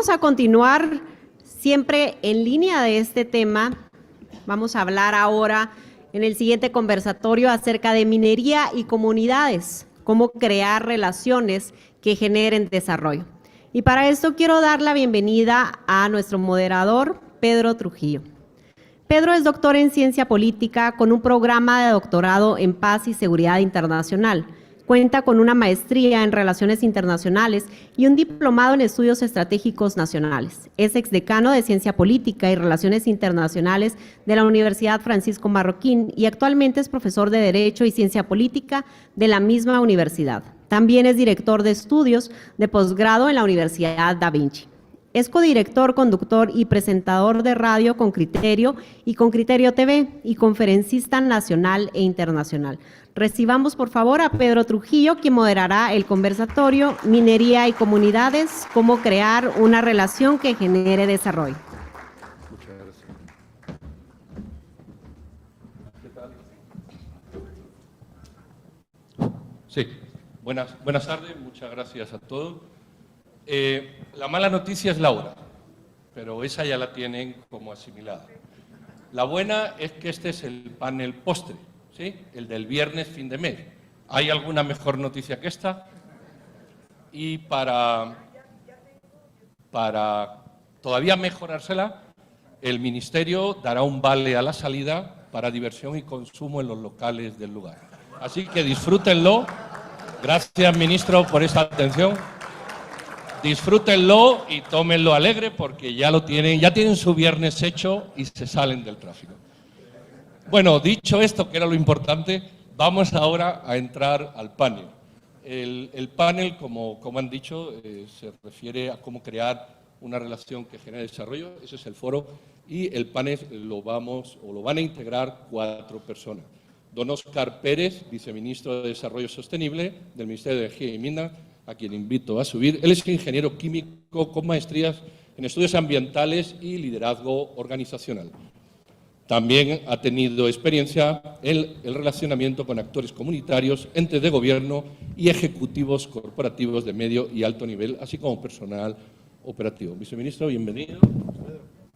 vamos a continuar siempre en línea de este tema. Vamos a hablar ahora en el siguiente conversatorio acerca de minería y comunidades, cómo crear relaciones que generen desarrollo. Y para esto quiero dar la bienvenida a nuestro moderador, Pedro Trujillo. Pedro es doctor en ciencia política con un programa de doctorado en paz y seguridad internacional. Cuenta con una maestría en relaciones internacionales y un diplomado en estudios estratégicos nacionales. Es exdecano de ciencia política y relaciones internacionales de la Universidad Francisco Marroquín y actualmente es profesor de Derecho y Ciencia Política de la misma universidad. También es director de estudios de posgrado en la Universidad Da Vinci. Es codirector, conductor y presentador de radio con Criterio y con Criterio TV y conferencista nacional e internacional. Recibamos por favor a Pedro Trujillo, quien moderará el conversatorio Minería y Comunidades, cómo crear una relación que genere desarrollo. Muchas gracias. ¿Qué tal? Sí, buenas tardes, muchas gracias a todos. La mala noticia es la hora, pero esa ya la tienen como asimilada. La buena es que este es el panel postre, ¿sí? El del viernes fin de mes. ¿Hay alguna mejor noticia que esta? Y para todavía mejorársela, el Ministerio dará un vale a la salida para diversión y consumo en los locales del lugar. Así que disfrútenlo. Gracias, ministro, por esta atención. Disfrútenlo y tómenlo alegre porque ya tienen su viernes hecho y se salen del tráfico. Bueno, dicho esto, que era lo importante, vamos ahora a entrar al panel. El panel, como han dicho, se refiere a cómo crear una relación que genere desarrollo. Ese es el foro y el panel lo van a integrar 4 personas. Don Óscar Pérez, viceministro de Desarrollo Sostenible del Ministerio de Energía y Minas, a quien invito a subir. Él es ingeniero químico con maestrías en estudios ambientales y liderazgo organizacional. También ha tenido experiencia en el relacionamiento con actores comunitarios, entes de gobierno y ejecutivos corporativos de medio y alto nivel, así como personal operativo. Viceministro, bienvenido.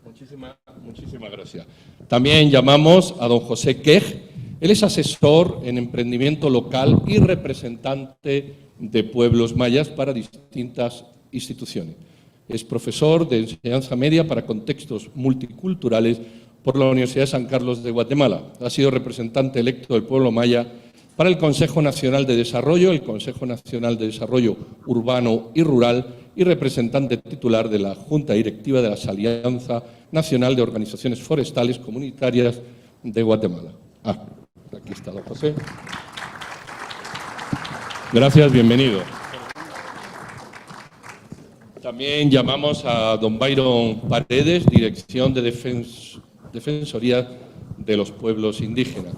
Muchísimas gracias. También llamamos a don José Quej. Él es asesor en emprendimiento local y representante de pueblos mayas para distintas instituciones. Es profesor de enseñanza media para contextos multiculturales por la Universidad de San Carlos de Guatemala. Ha sido representante electo del pueblo maya para el Consejo Nacional de Desarrollo, el Consejo Nacional de Desarrollo Urbano y Rural y representante titular de la Junta Directiva de la Alianza Nacional de Organizaciones Forestales Comunitarias de Guatemala. Aquí está don José. Gracias, bienvenido. También llamamos a don Byron Paredes, Dirección de Defensoría de los Pueblos Indígenas.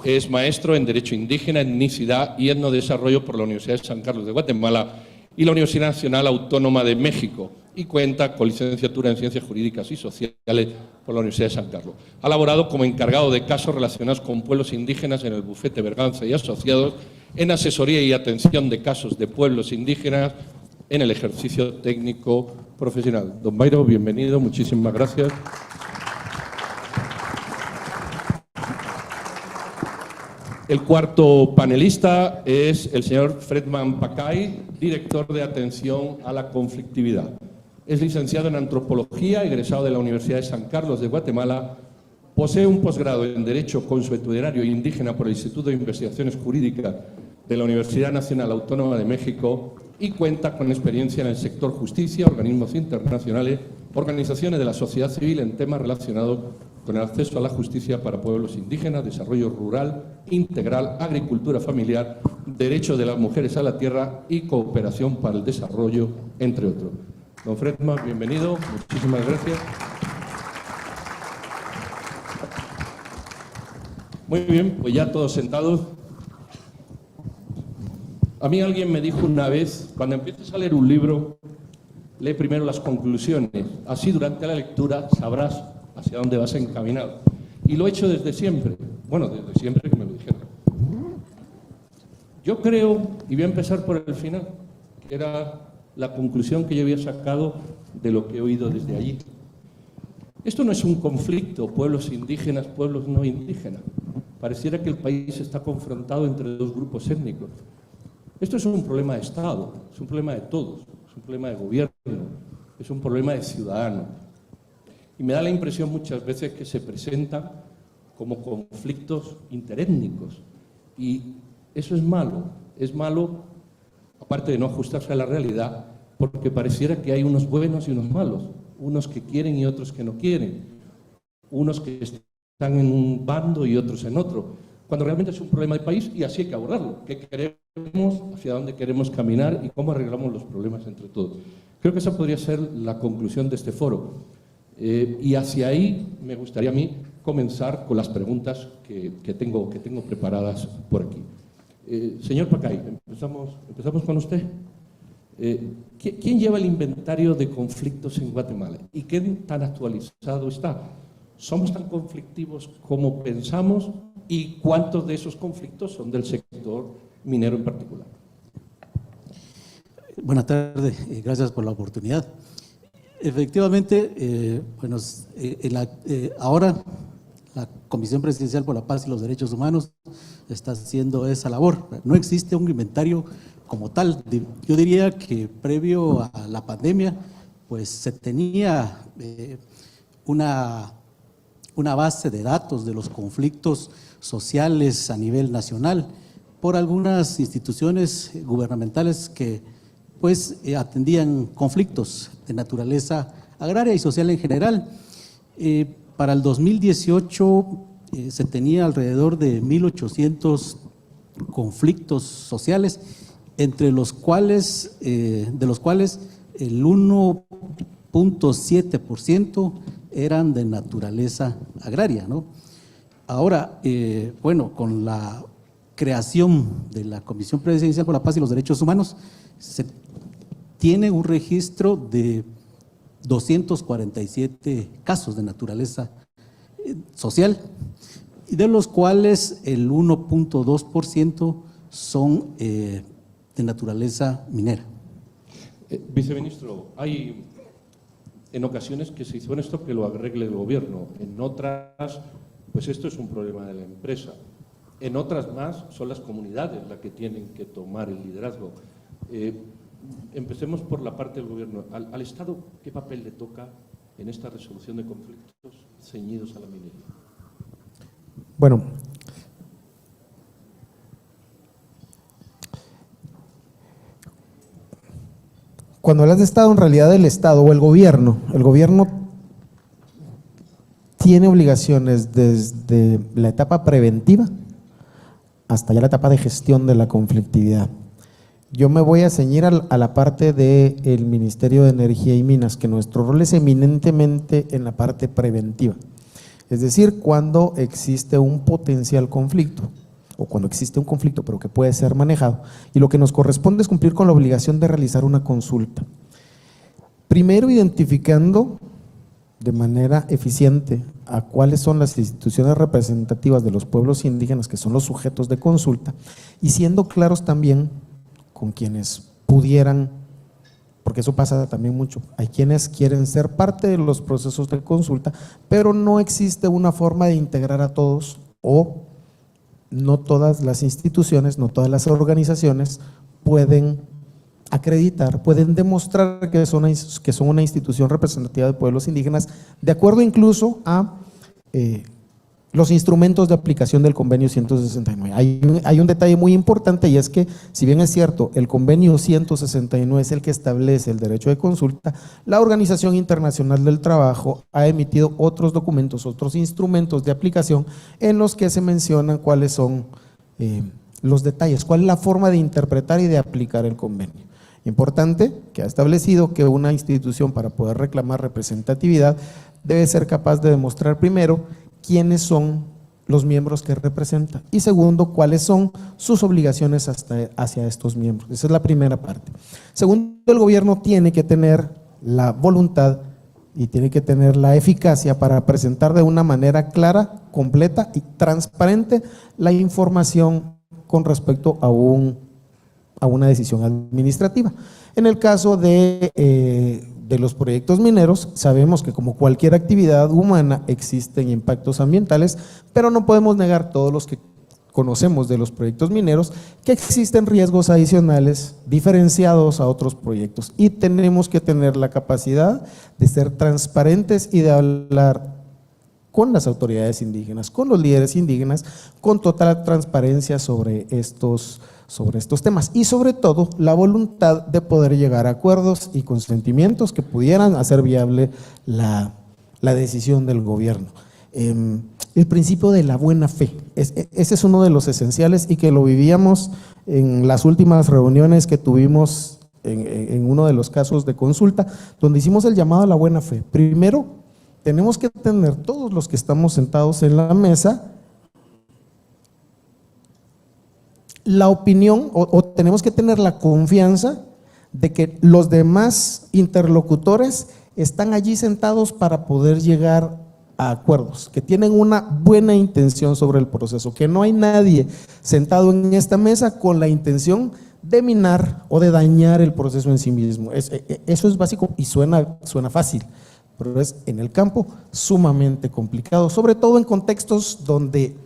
Es maestro en Derecho Indígena, Etnicidad y Etnodesarrollo por la Universidad de San Carlos de Guatemala y la Universidad Nacional Autónoma de México y cuenta con licenciatura en Ciencias Jurídicas y Sociales por la Universidad de San Carlos. Ha laborado como encargado de casos relacionados con pueblos indígenas en el bufete Berganza y Asociados, en asesoría y atención de casos de pueblos indígenas en el ejercicio técnico profesional. Don Byron, bienvenido, muchísimas gracias. El cuarto panelista es el señor Fredman Pacay, director de atención a la conflictividad. Es licenciado en Antropología, egresado de la Universidad de San Carlos de Guatemala, posee un posgrado en Derecho Consuetudinario e Indígena por el Instituto de Investigaciones Jurídicas de la Universidad Nacional Autónoma de México y cuenta con experiencia en el sector justicia, organismos internacionales, organizaciones de la sociedad civil en temas relacionados con el acceso a la justicia para pueblos indígenas, desarrollo rural, integral, agricultura familiar, derecho de las mujeres a la tierra y cooperación para el desarrollo, entre otros. Don Fredman, bienvenido, muchísimas gracias. Muy bien, pues ya todos sentados. A mí alguien me dijo una vez, cuando empieces a leer un libro, lee primero las conclusiones, así durante la lectura sabrás hacia dónde vas encaminado. Y lo he hecho desde siempre, bueno, desde siempre que me lo dijeron. Yo creo, y voy a empezar por el final, que era la conclusión que yo había sacado de lo que he oído desde allí. Esto no es un conflicto, pueblos indígenas, pueblos no indígenas. Pareciera que el país está confrontado entre dos grupos étnicos. Esto es un problema de Estado, es un problema de todos, es un problema de gobierno, es un problema de ciudadanos. Y me da la impresión muchas veces que se presentan como conflictos interétnicos. Y eso es malo, aparte de no ajustarse a la realidad, porque pareciera que hay unos buenos y unos malos, unos que quieren y otros que no quieren, unos que están en un bando y otros en otro, cuando realmente es un problema de país y así hay que abordarlo. ¿Qué queremos, hacia dónde queremos caminar y cómo arreglamos los problemas entre todos? Creo que esa podría ser la conclusión de este foro. Y hacia ahí me gustaría a mí comenzar con las preguntas que tengo preparadas por aquí. Señor Pacay, empezamos con usted. ¿Quién lleva el inventario de conflictos en Guatemala y qué tan actualizado está? ¿Somos tan conflictivos como pensamos y cuántos de esos conflictos son del sector minero en particular? Buenas tardes, gracias por la oportunidad. Efectivamente, ahora la Comisión Presidencial por la Paz y los Derechos Humanos está haciendo esa labor. No existe un inventario como tal. Yo diría que previo a la pandemia, pues se tenía una base de datos de los conflictos sociales a nivel nacional por algunas instituciones gubernamentales que pues atendían conflictos de naturaleza agraria y social en general. Para el 2018 se tenía alrededor de 1.800 conflictos sociales, de los cuales el 1.7% eran de naturaleza agraria, ¿no? Ahora, con la creación de la Comisión Presidencial por la Paz y los Derechos Humanos, se tiene un registro de 247 casos de naturaleza social, y de los cuales el 1.2% son de naturaleza minera. Viceministro, hay en ocasiones que se hizo esto que lo arregle el gobierno, en otras, pues esto es un problema de la empresa, en otras más son las comunidades las que tienen que tomar el liderazgo. Empecemos por la parte del gobierno. ¿Al Estado qué papel le toca en esta resolución de conflictos ceñidos a la minería? Bueno, cuando hablas de Estado, en realidad el Estado o el gobierno tiene obligaciones desde la etapa preventiva hasta ya la etapa de gestión de la conflictividad. Yo me voy a ceñir a la parte del Ministerio de Energía y Minas, que nuestro rol es eminentemente en la parte preventiva. Es decir, cuando existe un potencial conflicto, o cuando existe un conflicto pero que puede ser manejado, y lo que nos corresponde es cumplir con la obligación de realizar una consulta. Primero, identificando de manera eficiente a cuáles son las instituciones representativas de los pueblos indígenas que son los sujetos de consulta, y siendo claros también con quienes pudieran, porque eso pasa también mucho, hay quienes quieren ser parte de los procesos de consulta, pero no existe una forma de integrar a todos, o no todas las instituciones, no todas las organizaciones pueden acreditar, pueden demostrar que son una institución representativa de pueblos indígenas, de acuerdo incluso a los instrumentos de aplicación del convenio 169. Hay un detalle muy importante, y es que, si bien es cierto, el convenio 169 es el que establece el derecho de consulta, la Organización Internacional del Trabajo ha emitido otros documentos, otros instrumentos de aplicación en los que se mencionan cuáles son los detalles, cuál es la forma de interpretar y de aplicar el convenio. Importante que ha establecido que una institución, para poder reclamar representatividad, debe ser capaz de demostrar primero quiénes son los miembros que representa, y segundo, cuáles son sus obligaciones hacia estos miembros. Esa es la primera parte. Segundo, el gobierno tiene que tener la voluntad y tiene que tener la eficacia para presentar de una manera clara, completa y transparente la información con respecto a un a una decisión administrativa. En el caso de los proyectos mineros, sabemos que como cualquier actividad humana existen impactos ambientales, pero no podemos negar, todos los que conocemos de los proyectos mineros, que existen riesgos adicionales diferenciados a otros proyectos y tenemos que tener la capacidad de ser transparentes y de hablar con las autoridades indígenas, con los líderes indígenas, con total transparencia sobre estos temas y sobre todo la voluntad de poder llegar a acuerdos y consentimientos que pudieran hacer viable la decisión del gobierno. El principio de la buena fe, ese es uno de los esenciales y que lo vivíamos en las últimas reuniones que tuvimos en uno de los casos de consulta, donde hicimos el llamado a la buena fe. Primero, tenemos que tener todos los que estamos sentados en la mesa la opinión o tenemos que tener la confianza de que los demás interlocutores están allí sentados para poder llegar a acuerdos, que tienen una buena intención sobre el proceso, que no hay nadie sentado en esta mesa con la intención de minar o de dañar el proceso en sí mismo. Eso es básico y suena fácil, pero es en el campo sumamente complicado, sobre todo en contextos donde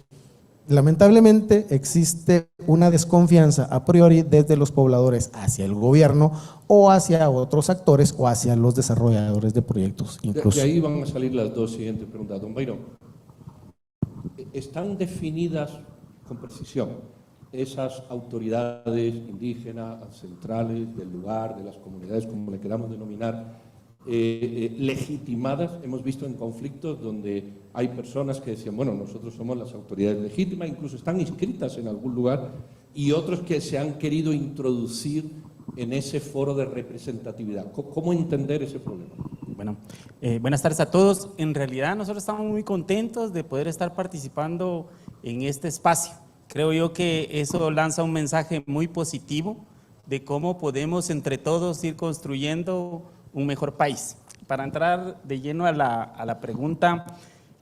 lamentablemente existe una desconfianza a priori desde los pobladores hacia el gobierno o hacia otros actores o hacia los desarrolladores de proyectos incluso. De ahí van a salir las dos siguientes preguntas. Don Byron, ¿están definidas con precisión esas autoridades indígenas, ancestrales, del lugar, de las comunidades, como le queramos denominar, legitimadas? Hemos visto en conflictos donde hay personas que decían, bueno, nosotros somos las autoridades legítimas, incluso están inscritas en algún lugar, y otros que se han querido introducir en ese foro de representatividad. ¿Cómo entender ese problema? Bueno, buenas tardes a todos. En realidad nosotros estamos muy contentos de poder estar participando en este espacio. Creo yo que eso lanza un mensaje muy positivo de cómo podemos entre todos ir construyendo un mejor país. Para entrar de lleno a la pregunta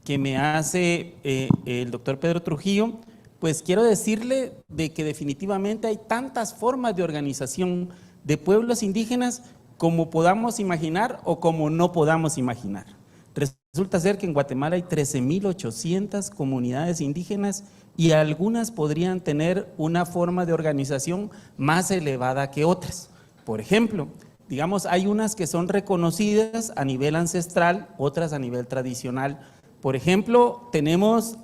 que me hace el doctor Pedro Trujillo, pues quiero decirle de que definitivamente hay tantas formas de organización de pueblos indígenas como podamos imaginar o como no podamos imaginar. Resulta ser que en Guatemala hay 13.800 comunidades indígenas y algunas podrían tener una forma de organización más elevada que otras. Por ejemplo, digamos, hay unas que son reconocidas a nivel ancestral, otras a nivel tradicional. Por ejemplo, tenemos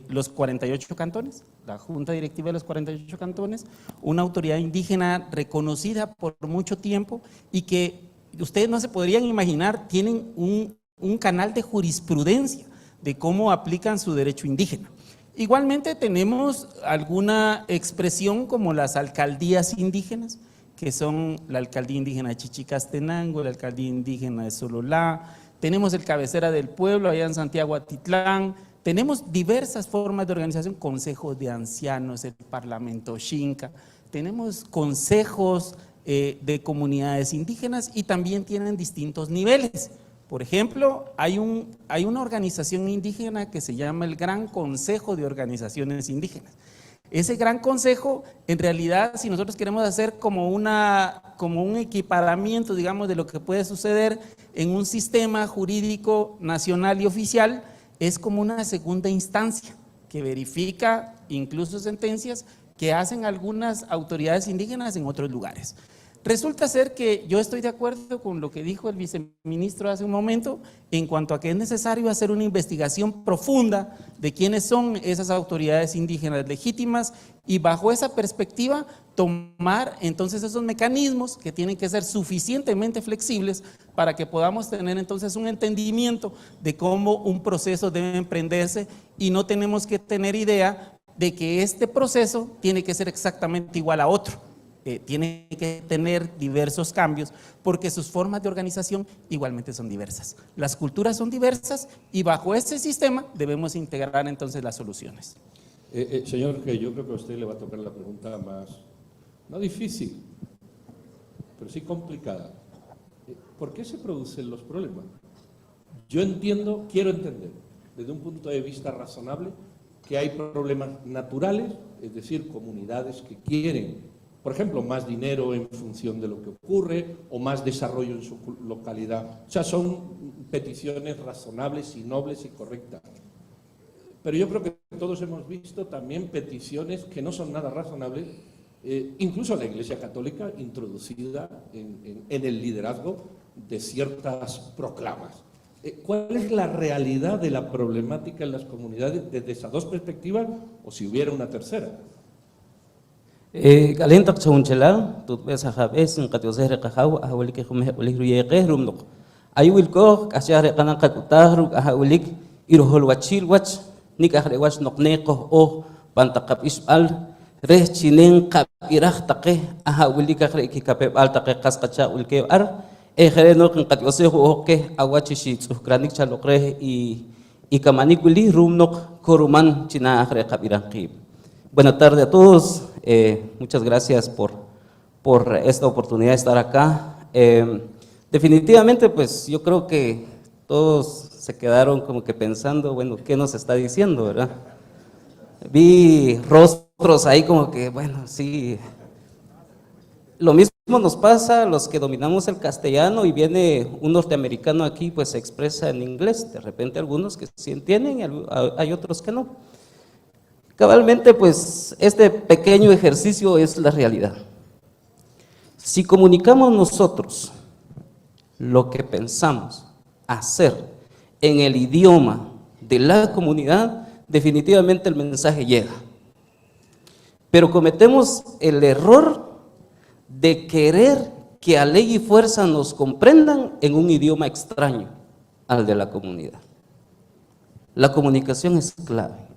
los 48 cantones, la Junta Directiva de los 48 cantones, una autoridad indígena reconocida por mucho tiempo y que ustedes no se podrían imaginar, tienen un canal de jurisprudencia de cómo aplican su derecho indígena. Igualmente tenemos alguna expresión como las alcaldías indígenas, que son la alcaldía indígena de Chichicastenango, la alcaldía indígena de Sololá, tenemos el cabecera del pueblo allá en Santiago Atitlán, tenemos diversas formas de organización, consejos de ancianos, el parlamento Xinca, tenemos consejos de comunidades indígenas y también tienen distintos niveles. Por ejemplo, hay una organización indígena que se llama el Gran Consejo de Organizaciones Indígenas. Ese gran consejo, en realidad, si nosotros queremos hacer como un equiparamiento, digamos, de lo que puede suceder en un sistema jurídico nacional y oficial, es como una segunda instancia que verifica incluso sentencias que hacen algunas autoridades indígenas en otros lugares. Resulta ser que yo estoy de acuerdo con lo que dijo el viceministro hace un momento en cuanto a que es necesario hacer una investigación profunda de quiénes son esas autoridades indígenas legítimas y bajo esa perspectiva tomar entonces esos mecanismos que tienen que ser suficientemente flexibles para que podamos tener entonces un entendimiento de cómo un proceso debe emprenderse y no tenemos que tener idea de que este proceso tiene que ser exactamente igual a otro. Tiene que tener diversos cambios porque sus formas de organización igualmente son diversas. Las culturas son diversas y bajo ese sistema debemos integrar entonces las soluciones. Señor, que yo creo que a usted le va a tocar la pregunta más, no difícil, pero sí complicada. ¿Por qué se producen los problemas? Yo quiero entender, desde un punto de vista razonable, que hay problemas naturales, es decir, comunidades que quieren Por ejemplo, más dinero en función de lo que ocurre o más desarrollo en su localidad. O sea, son peticiones razonables y nobles y correctas. Pero yo creo que todos hemos visto también peticiones que no son nada razonables, incluso la Iglesia Católica introducida en el liderazgo de ciertas proclamas. ¿Cuál es la realidad de la problemática en las comunidades desde esas dos perspectivas o si hubiera una tercera? Kalentak chunchela, tut besa habes en katosere kahaw ahawlik khumeh ulik ruyeqeh rumnok. Ayuil ko kasyare kanan katutahru ahawlik irohol wachil wach nik ahre wach nokneko oh pantakap isbal reh chinen kapirah taqeh ahawlik ahre kikapeb al taqeh kaskacha ulke ar ejere nok katoseh oke awachishi tsukranik chalokre y kamanik uli rumnok koruman china ahre kapirah qib. Buenas tardes a todos, muchas gracias por esta oportunidad de estar acá. Definitivamente, pues yo creo que todos se quedaron como que pensando, bueno, ¿qué nos está diciendo, verdad? Vi rostros ahí como que, bueno, sí. Lo mismo nos pasa a los que dominamos el castellano y viene un norteamericano aquí, pues se expresa en inglés. De repente algunos que sí entienden y hay otros que no. Cabalmente, pues, este pequeño ejercicio es la realidad. Si comunicamos nosotros lo que pensamos hacer en el idioma de la comunidad, definitivamente el mensaje llega. Pero cometemos el error de querer que a ley y fuerza nos comprendan en un idioma extraño al de la comunidad. La comunicación es clave.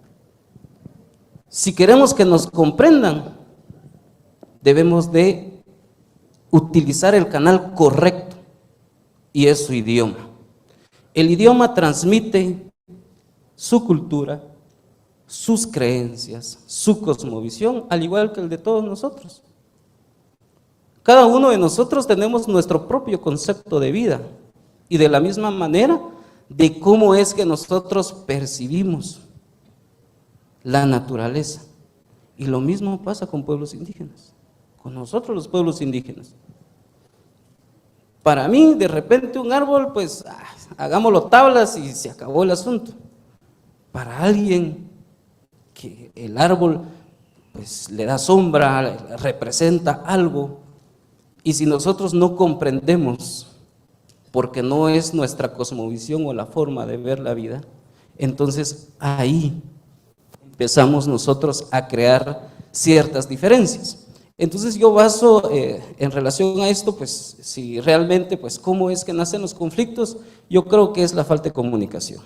Si queremos que nos comprendan, debemos de utilizar el canal correcto y es su idioma. El idioma transmite su cultura, sus creencias, su cosmovisión, al igual que el de todos nosotros. Cada uno de nosotros tenemos nuestro propio concepto de vida y de la misma manera de cómo es que nosotros percibimos la naturaleza. Y lo mismo pasa con pueblos indígenas, con nosotros los pueblos indígenas. Para mí, de repente un árbol, pues hagámoslo tablas y se acabó el asunto. Para alguien que el árbol pues le da sombra, representa algo, y si nosotros no comprendemos, porque no es nuestra cosmovisión o la forma de ver la vida, entonces ahí empezamos nosotros a crear ciertas diferencias. Entonces yo baso en relación a esto, pues si realmente, pues cómo es que nacen los conflictos, yo creo que es la falta de comunicación.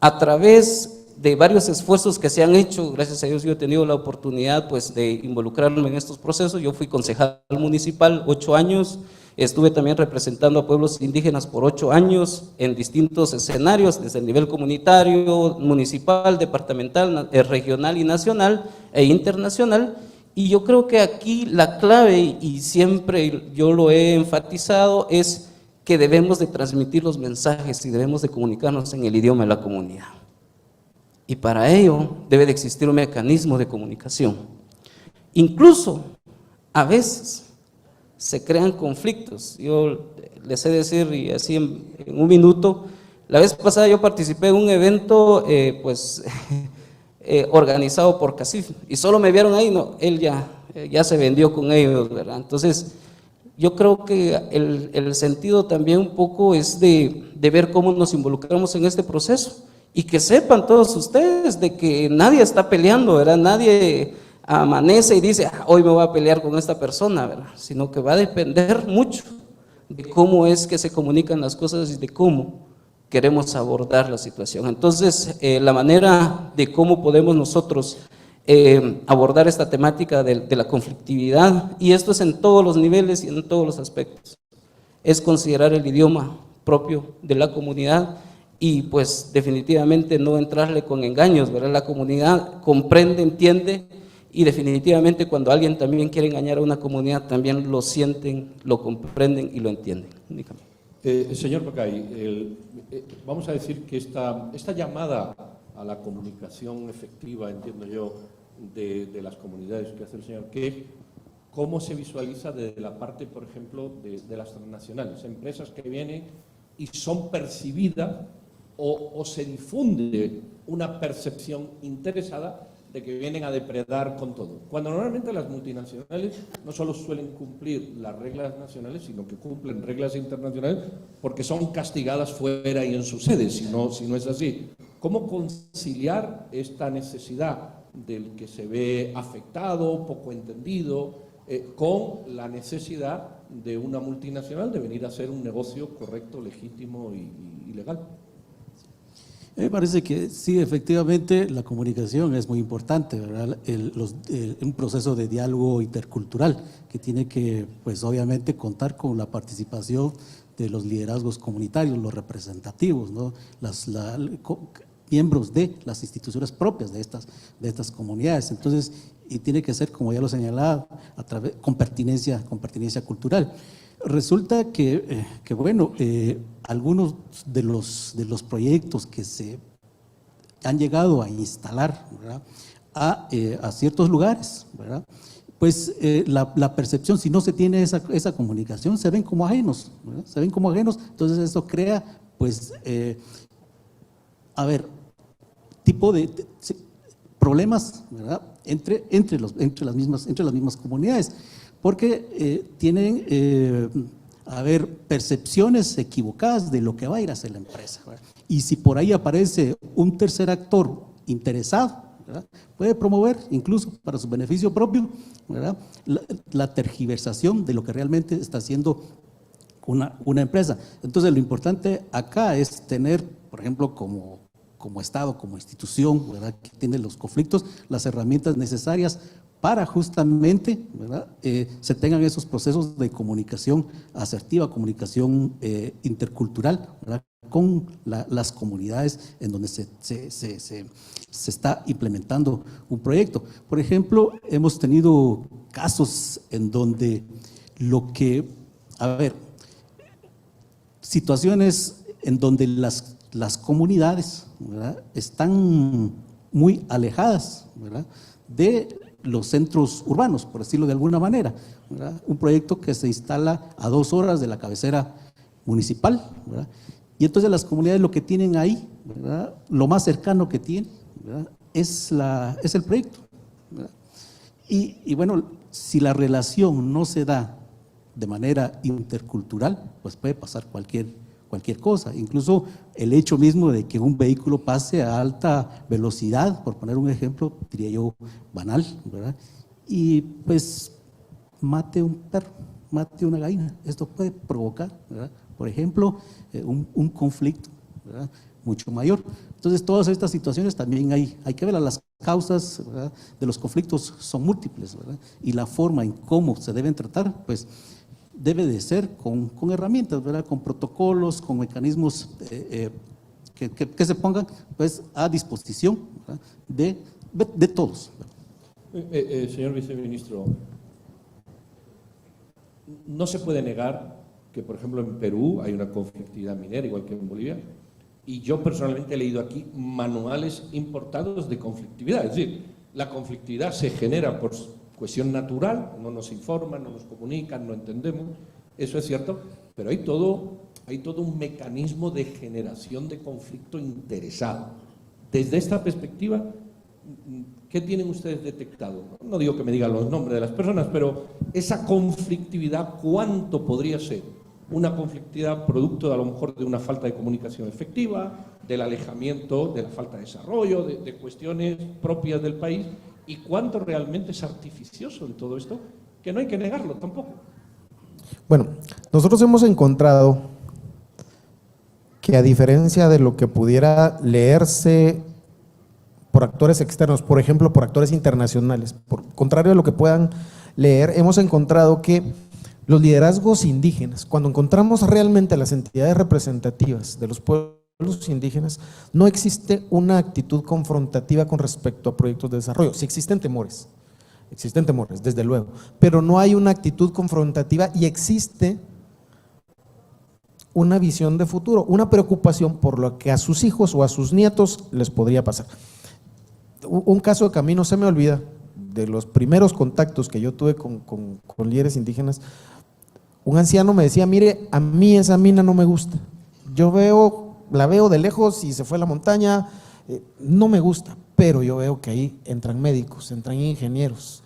A través de varios esfuerzos que se han hecho, gracias a Dios yo he tenido la oportunidad pues de involucrarme en estos procesos. Yo fui concejal municipal 8 años, estuve también representando a pueblos indígenas por 8 años en distintos escenarios, desde el nivel comunitario, municipal, departamental, regional y nacional e internacional. Y yo creo que aquí la clave, y siempre yo lo he enfatizado, es que debemos de transmitir los mensajes y debemos de comunicarnos en el idioma de la comunidad. Y para ello debe de existir un mecanismo de comunicación. Incluso a veces se crean conflictos. Yo les he de decir, y así en un minuto, la vez pasada yo participé en un evento organizado por CACIF, y solo me vieron ahí, no, él ya se vendió con ellos, ¿verdad? Entonces, yo creo que el sentido también un poco es de ver cómo nos involucramos en este proceso, y que sepan todos ustedes de que nadie está peleando, ¿verdad? Nadie amanece y dice, hoy me voy a pelear con esta persona, ¿verdad? Sino que va a depender mucho de cómo es que se comunican las cosas y de cómo queremos abordar la situación. Entonces, la manera de cómo podemos nosotros abordar esta temática de la conflictividad, y esto es en todos los niveles y en todos los aspectos, es considerar el idioma propio de la comunidad y pues definitivamente no entrarle con engaños, ¿verdad? La comunidad comprende, entiende, y definitivamente cuando alguien también quiere engañar a una comunidad también lo sienten, lo comprenden y lo entienden. Señor Pacay, vamos a decir que esta llamada a la comunicación efectiva, entiendo yo, de las comunidades que hace el señor Quej, ¿cómo se visualiza desde la parte, por ejemplo, de las transnacionales? Empresas que vienen y son percibidas o se difunde una percepción interesada de que vienen a depredar con todo. Cuando normalmente las multinacionales no solo suelen cumplir las reglas nacionales, sino que cumplen reglas internacionales porque son castigadas fuera y en su sede, si no es así. ¿Cómo conciliar esta necesidad del que se ve afectado, poco entendido, con la necesidad de una multinacional de venir a hacer un negocio correcto, legítimo y legal? Me parece que sí, efectivamente, la comunicación es muy importante, ¿verdad? Un proceso de diálogo intercultural que tiene que, pues obviamente, contar con la participación de los liderazgos comunitarios, los representativos, ¿no? Miembros de las instituciones propias de estas comunidades. Entonces, y tiene que ser, como ya lo señalaba, con pertinencia cultural. Resulta que bueno, algunos de los proyectos que se han llegado a instalar, ¿verdad?, a ciertos lugares, ¿verdad?, pues la percepción, si no se tiene esa comunicación, se ven como ajenos, ¿verdad? Se ven como ajenos. Entonces eso crea, pues, tipo de problemas, ¿verdad?, entre las mismas comunidades, porque tienen percepciones equivocadas de lo que va a ir a hacer la empresa, ¿verdad? Y si por ahí aparece un tercer actor interesado, ¿verdad?, puede promover, incluso para su beneficio propio, ¿verdad?, la tergiversación de lo que realmente está haciendo una empresa. Entonces, lo importante acá es tener, por ejemplo, como Estado, como institución, ¿verdad?, que tiene los conflictos, las herramientas necesarias para justamente, ¿verdad?, se tengan esos procesos de comunicación asertiva, comunicación intercultural, ¿verdad?, con las comunidades en donde se está implementando un proyecto. Por ejemplo, hemos tenido casos en donde situaciones en donde las comunidades, ¿verdad?, están muy alejadas, ¿verdad?, de los centros urbanos, por decirlo de alguna manera, ¿verdad? Un proyecto que se instala a 2 horas de la cabecera municipal, ¿verdad? Y entonces las comunidades lo que tienen ahí, ¿verdad?, lo más cercano que tienen, ¿verdad?, es el proyecto, ¿verdad? Y bueno, si la relación no se da de manera intercultural, pues puede pasar cualquier cosa, incluso el hecho mismo de que un vehículo pase a alta velocidad, por poner un ejemplo, diría yo, banal, ¿verdad?, y pues mate un perro, mate una gallina. Esto puede provocar, ¿verdad?, por ejemplo, un conflicto, ¿verdad?, mucho mayor. Entonces, todas estas situaciones también hay que ver. Las causas, ¿verdad?, de los conflictos son múltiples, ¿verdad?, y la forma en cómo se deben tratar, pues, debe de ser con herramientas, ¿verdad?, con protocolos, con mecanismos que se pongan, pues, a disposición, ¿verdad?, de todos. Señor viceministro, no se puede negar que, por ejemplo, en Perú hay una conflictividad minera, igual que en Bolivia, y yo personalmente he leído aquí manuales importados de conflictividad. Es decir, la conflictividad se genera por cuestión natural, no nos informan, no nos comunican, no entendemos, eso es cierto, pero hay todo un mecanismo de generación de conflicto interesado. Desde esta perspectiva, ¿qué tienen ustedes detectado? No digo que me digan los nombres de las personas, pero esa conflictividad, ¿cuánto podría ser? Una conflictividad producto a lo mejor de una falta de comunicación efectiva, del alejamiento, de la falta de desarrollo, de cuestiones propias del país, y cuánto realmente es artificioso en todo esto, que no hay que negarlo tampoco. Bueno, nosotros hemos encontrado que, a diferencia de lo que pudiera leerse por actores externos, por ejemplo, por actores internacionales, por contrario a lo que puedan leer, hemos encontrado que los liderazgos indígenas, cuando encontramos realmente las entidades representativas de los pueblos indígenas, no existe una actitud confrontativa con respecto a proyectos de desarrollo. Sí existen temores, desde luego, pero no hay una actitud confrontativa y existe una visión de futuro, una preocupación por lo que a sus hijos o a sus nietos les podría pasar. Un caso que a mí no se me olvida, de los primeros contactos que yo tuve con líderes indígenas, un anciano me decía, mire, a mí esa mina no me gusta, la veo de lejos y se fue a la montaña, no me gusta, pero yo veo que ahí entran médicos, entran ingenieros,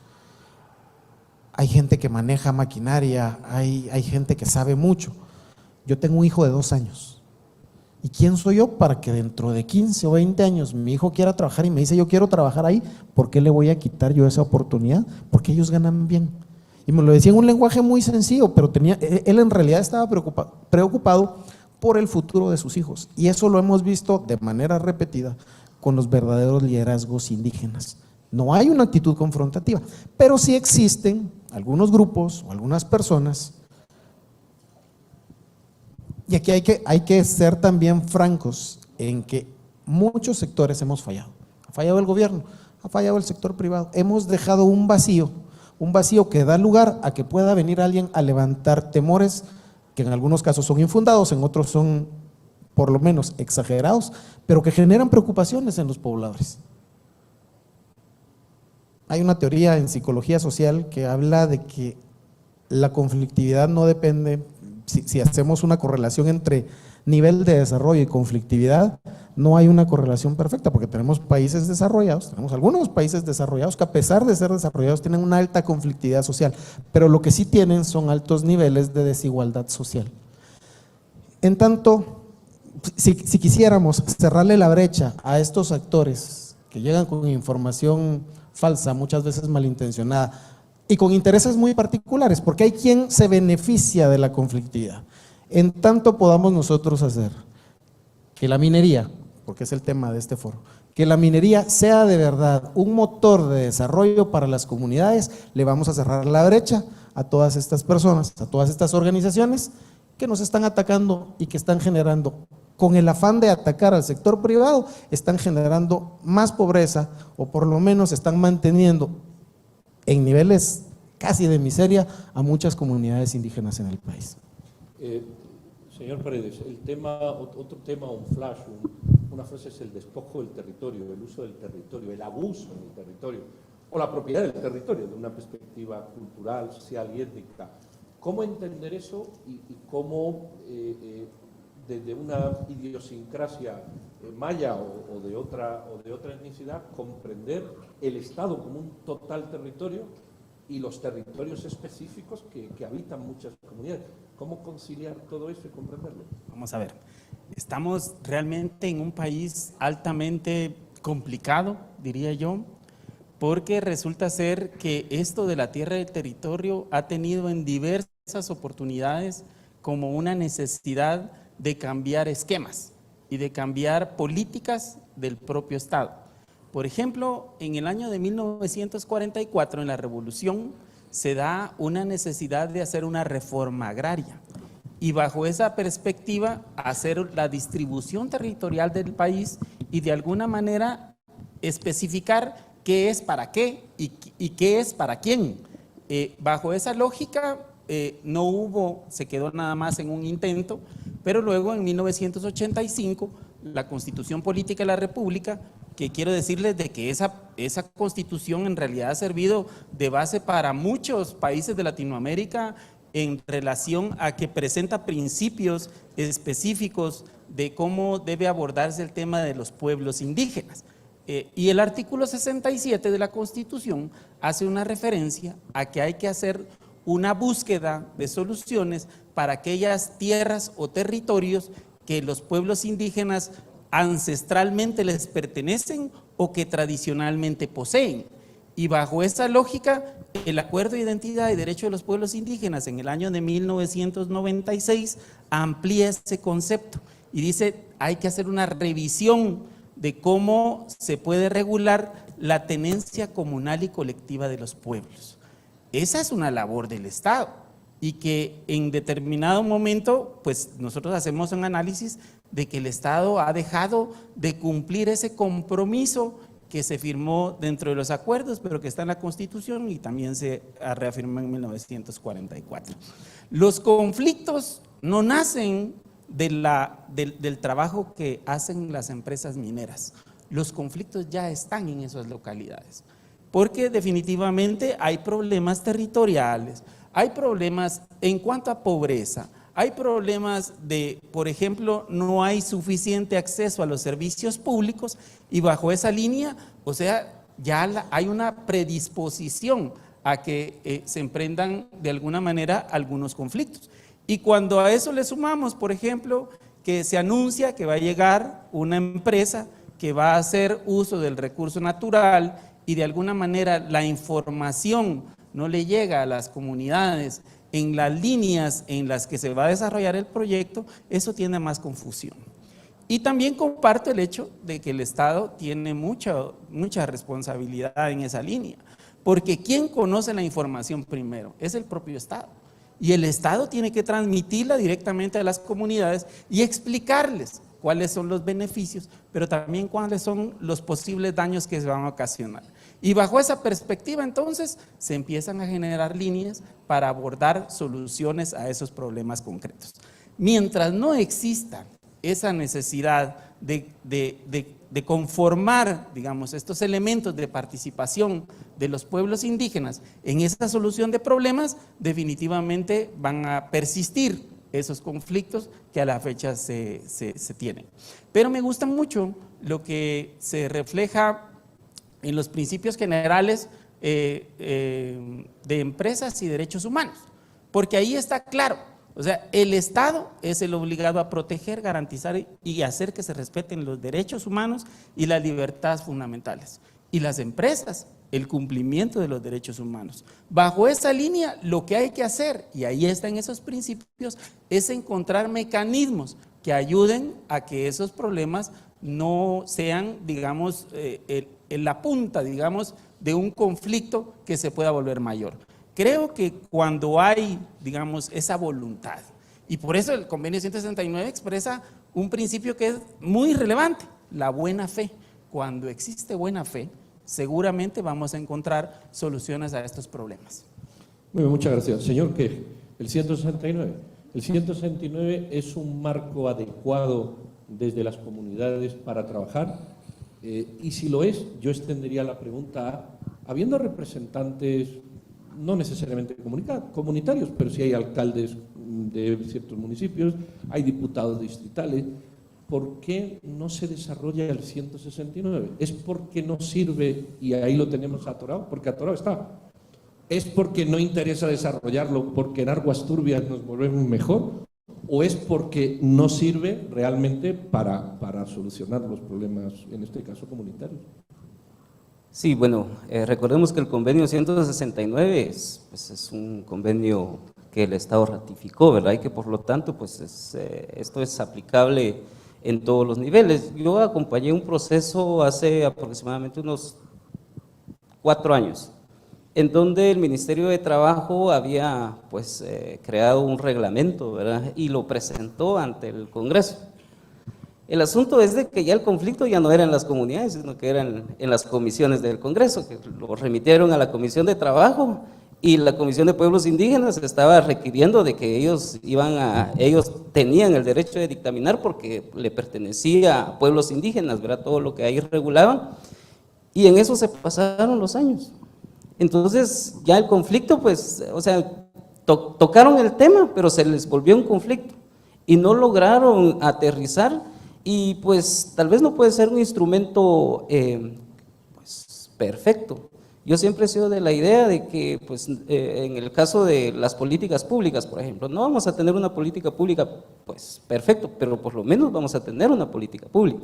hay gente que maneja maquinaria, hay gente que sabe mucho. Yo tengo un hijo de 2 años. ¿Y quién soy yo para que dentro de 15 o 20 años mi hijo quiera trabajar y me dice yo quiero trabajar ahí? ¿Por qué le voy a quitar yo esa oportunidad? Porque ellos ganan bien. Y me lo decía en un lenguaje muy sencillo, pero él en realidad estaba preocupado por el futuro de sus hijos. Y eso lo hemos visto de manera repetida con los verdaderos liderazgos indígenas. No hay una actitud confrontativa, pero sí existen algunos grupos o algunas personas. Y aquí hay que ser también francos en que muchos sectores hemos fallado. Ha fallado el gobierno, ha fallado el sector privado. Hemos dejado un vacío que da lugar a que pueda venir alguien a levantar temores que en algunos casos son infundados, en otros son por lo menos exagerados, pero que generan preocupaciones en los pobladores. Hay una teoría en psicología social que habla de que la conflictividad no depende, si hacemos una correlación entre nivel de desarrollo y conflictividad, no hay una correlación perfecta, porque tenemos países desarrollados, tenemos algunos países desarrollados que a pesar de ser desarrollados tienen una alta conflictividad social, pero lo que sí tienen son altos niveles de desigualdad social. En tanto, si quisiéramos cerrarle la brecha a estos actores que llegan con información falsa, muchas veces malintencionada, y con intereses muy particulares, porque hay quien se beneficia de la conflictividad. En tanto podamos nosotros hacer que la minería, porque es el tema de este foro, que la minería sea de verdad un motor de desarrollo para las comunidades, le vamos a cerrar la brecha a todas estas personas, a todas estas organizaciones que nos están atacando y que están generando, con el afán de atacar al sector privado, están generando más pobreza o por lo menos están manteniendo en niveles casi de miseria a muchas comunidades indígenas en el país. Señor Paredes, otro tema, un flash, una frase es el despojo del territorio, el uso del territorio, el abuso del territorio, o la propiedad del territorio, de una perspectiva cultural, social y étnica. ¿Cómo entender eso y cómo, desde una idiosincrasia maya o de otra etnicidad, comprender el Estado como un total territorio y los territorios específicos que habitan muchas comunidades? ¿Cómo conciliar todo eso y comprenderlo? Vamos a ver, estamos realmente en un país altamente complicado, diría yo, porque resulta ser que esto de la tierra y el territorio ha tenido en diversas oportunidades como una necesidad de cambiar esquemas y de cambiar políticas del propio Estado. Por ejemplo, en el año de 1944, en la Revolución, se da una necesidad de hacer una reforma agraria y bajo esa perspectiva hacer la distribución territorial del país y de alguna manera especificar qué es para qué y qué es para quién. Bajo esa lógica se quedó nada más en un intento, pero luego en 1985 la Constitución Política de la República, que quiero decirles de que esa Constitución en realidad ha servido de base para muchos países de Latinoamérica en relación a que presenta principios específicos de cómo debe abordarse el tema de los pueblos indígenas. Y el artículo 67 de la Constitución hace una referencia a que hay que hacer una búsqueda de soluciones para aquellas tierras o territorios que los pueblos indígenas ancestralmente les pertenecen o que tradicionalmente poseen. Y bajo esa lógica, el Acuerdo de Identidad y Derecho de los Pueblos Indígenas en el año de 1996 amplía ese concepto y dice hay que hacer una revisión de cómo se puede regular la tenencia comunal y colectiva de los pueblos. Esa es una labor del Estado y que en determinado momento, pues nosotros hacemos un análisis de que el Estado ha dejado de cumplir ese compromiso que se firmó dentro de los acuerdos, pero que está en la Constitución y también se reafirmó en 1944. Los conflictos no nacen del trabajo que hacen las empresas mineras. Los conflictos ya están en esas localidades. porque definitivamente hay problemas territoriales, hay problemas en cuanto a pobreza, hay problemas de, por ejemplo, no hay suficiente acceso a los servicios públicos y bajo esa línea, o sea, ya hay una predisposición a que se emprendan de alguna manera algunos conflictos. Y cuando a eso le sumamos, por ejemplo, que se anuncia que va a llegar una empresa que va a hacer uso del recurso natural y de alguna manera la información no le llega a las comunidades en las líneas en las que se va a desarrollar el proyecto, eso tiene más confusión. Y también comparto el hecho de que el Estado tiene mucha responsabilidad en esa línea, porque ¿quién conoce la información primero? Es el propio Estado. Y el Estado tiene que transmitirla directamente a las comunidades y explicarles cuáles son los beneficios, pero también cuáles son los posibles daños que se van a ocasionar. Y bajo esa perspectiva, entonces, se empiezan a generar líneas para abordar soluciones a esos problemas concretos. Mientras no exista esa necesidad de conformar, digamos, estos elementos de participación de los pueblos indígenas en esa solución de problemas, definitivamente van a persistir esos conflictos que a la fecha se tienen. Pero me gusta mucho lo que se refleja en los principios generales de empresas y derechos humanos, porque ahí está claro, o sea, el Estado es el obligado a proteger, garantizar y hacer que se respeten los derechos humanos y las libertades fundamentales, y las empresas, el cumplimiento de los derechos humanos. Bajo esa línea, lo que hay que hacer, y ahí están esos principios, es encontrar mecanismos que ayuden a que esos problemas no sean, digamos, en la punta, digamos, de un conflicto que se pueda volver mayor. Creo que cuando hay, digamos, esa voluntad, y por eso el convenio 169 expresa un principio que es muy relevante, la buena fe. Cuando existe buena fe, seguramente vamos a encontrar soluciones a estos problemas. Muy bien, muchas gracias. Señor, ¿qué? ¿El 169? El 169 es un marco adecuado desde las comunidades para trabajar, y si lo es, yo extendería la pregunta a, habiendo representantes, no necesariamente comunitarios, pero sí hay alcaldes de ciertos municipios, hay diputados distritales, ¿por qué no se desarrolla el 169? ¿Es porque no sirve y ahí lo tenemos atorado? Porque atorado está. ¿Es porque no interesa desarrollarlo porque en aguas turbias nos volvemos mejor? ¿O es porque no sirve realmente para solucionar los problemas, en este caso comunitarios? Sí, bueno, recordemos que el convenio 169 es un convenio que el Estado ratificó, ¿verdad? Y que por lo tanto, pues esto es aplicable en todos los niveles. Yo acompañé un proceso hace aproximadamente unos 4 años, en donde el Ministerio de Trabajo había pues creado un reglamento, ¿verdad? Y lo presentó ante el Congreso. El asunto es de que ya el conflicto ya no era en las comunidades, sino que era en las comisiones del Congreso, que lo remitieron a la Comisión de Trabajo, y la Comisión de Pueblos Indígenas estaba requiriendo de que ellos tenían el derecho de dictaminar porque le pertenecía a pueblos indígenas, ¿verdad? Todo lo que ahí regulaban, y en eso se pasaron los años. Entonces ya el conflicto, pues, o sea, tocaron el tema, pero se les volvió un conflicto y no lograron aterrizar. Y pues tal vez no puede ser un instrumento pues, perfecto. Yo siempre he sido de la idea de que pues, en el caso de las políticas públicas, por ejemplo, no vamos a tener una política pública pues, perfecto, pero por lo menos vamos a tener una política pública.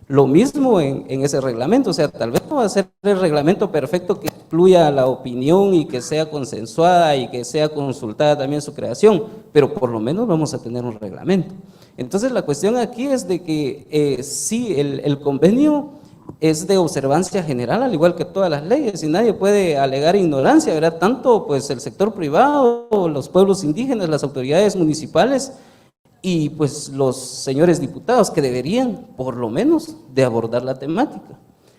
Lo mismo en ese reglamento, o sea, tal vez no va a ser el reglamento perfecto que incluya la opinión y que sea consensuada y que sea consultada también su creación, pero por lo menos vamos a tener un reglamento. Entonces la cuestión aquí es de que sí, el convenio es de observancia general, al igual que todas las leyes, y nadie puede alegar ignorancia, ¿verdad? Tanto pues el sector privado, los pueblos indígenas, las autoridades municipales y pues los señores diputados que deberían, por lo menos, de abordar la temática.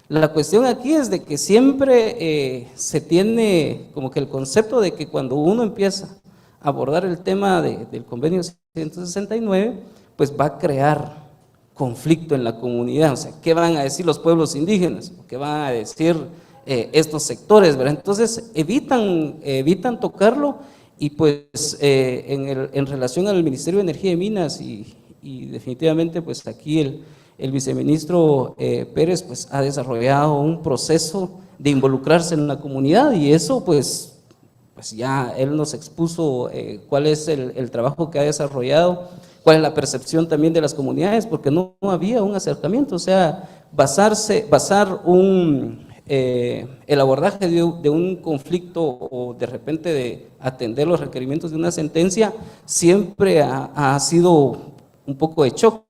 La cuestión aquí es de que siempre se tiene como que el concepto de que cuando uno empieza a abordar el tema del convenio 169, pues va a crear conflicto en la comunidad. O sea, ¿qué van a decir los pueblos indígenas? ¿Qué van a decir estos sectores, ¿verdad? Entonces evitan tocarlo y pues en relación al Ministerio de Energía y Minas y definitivamente pues aquí el viceministro Pérez pues ha desarrollado un proceso de involucrarse en la comunidad y eso pues ya él nos expuso cuál es el trabajo que ha desarrollado, cuál es la percepción también de las comunidades, porque no había un acercamiento, o sea, basar el abordaje de un conflicto o de repente de atender los requerimientos de una sentencia siempre ha sido un poco de choque,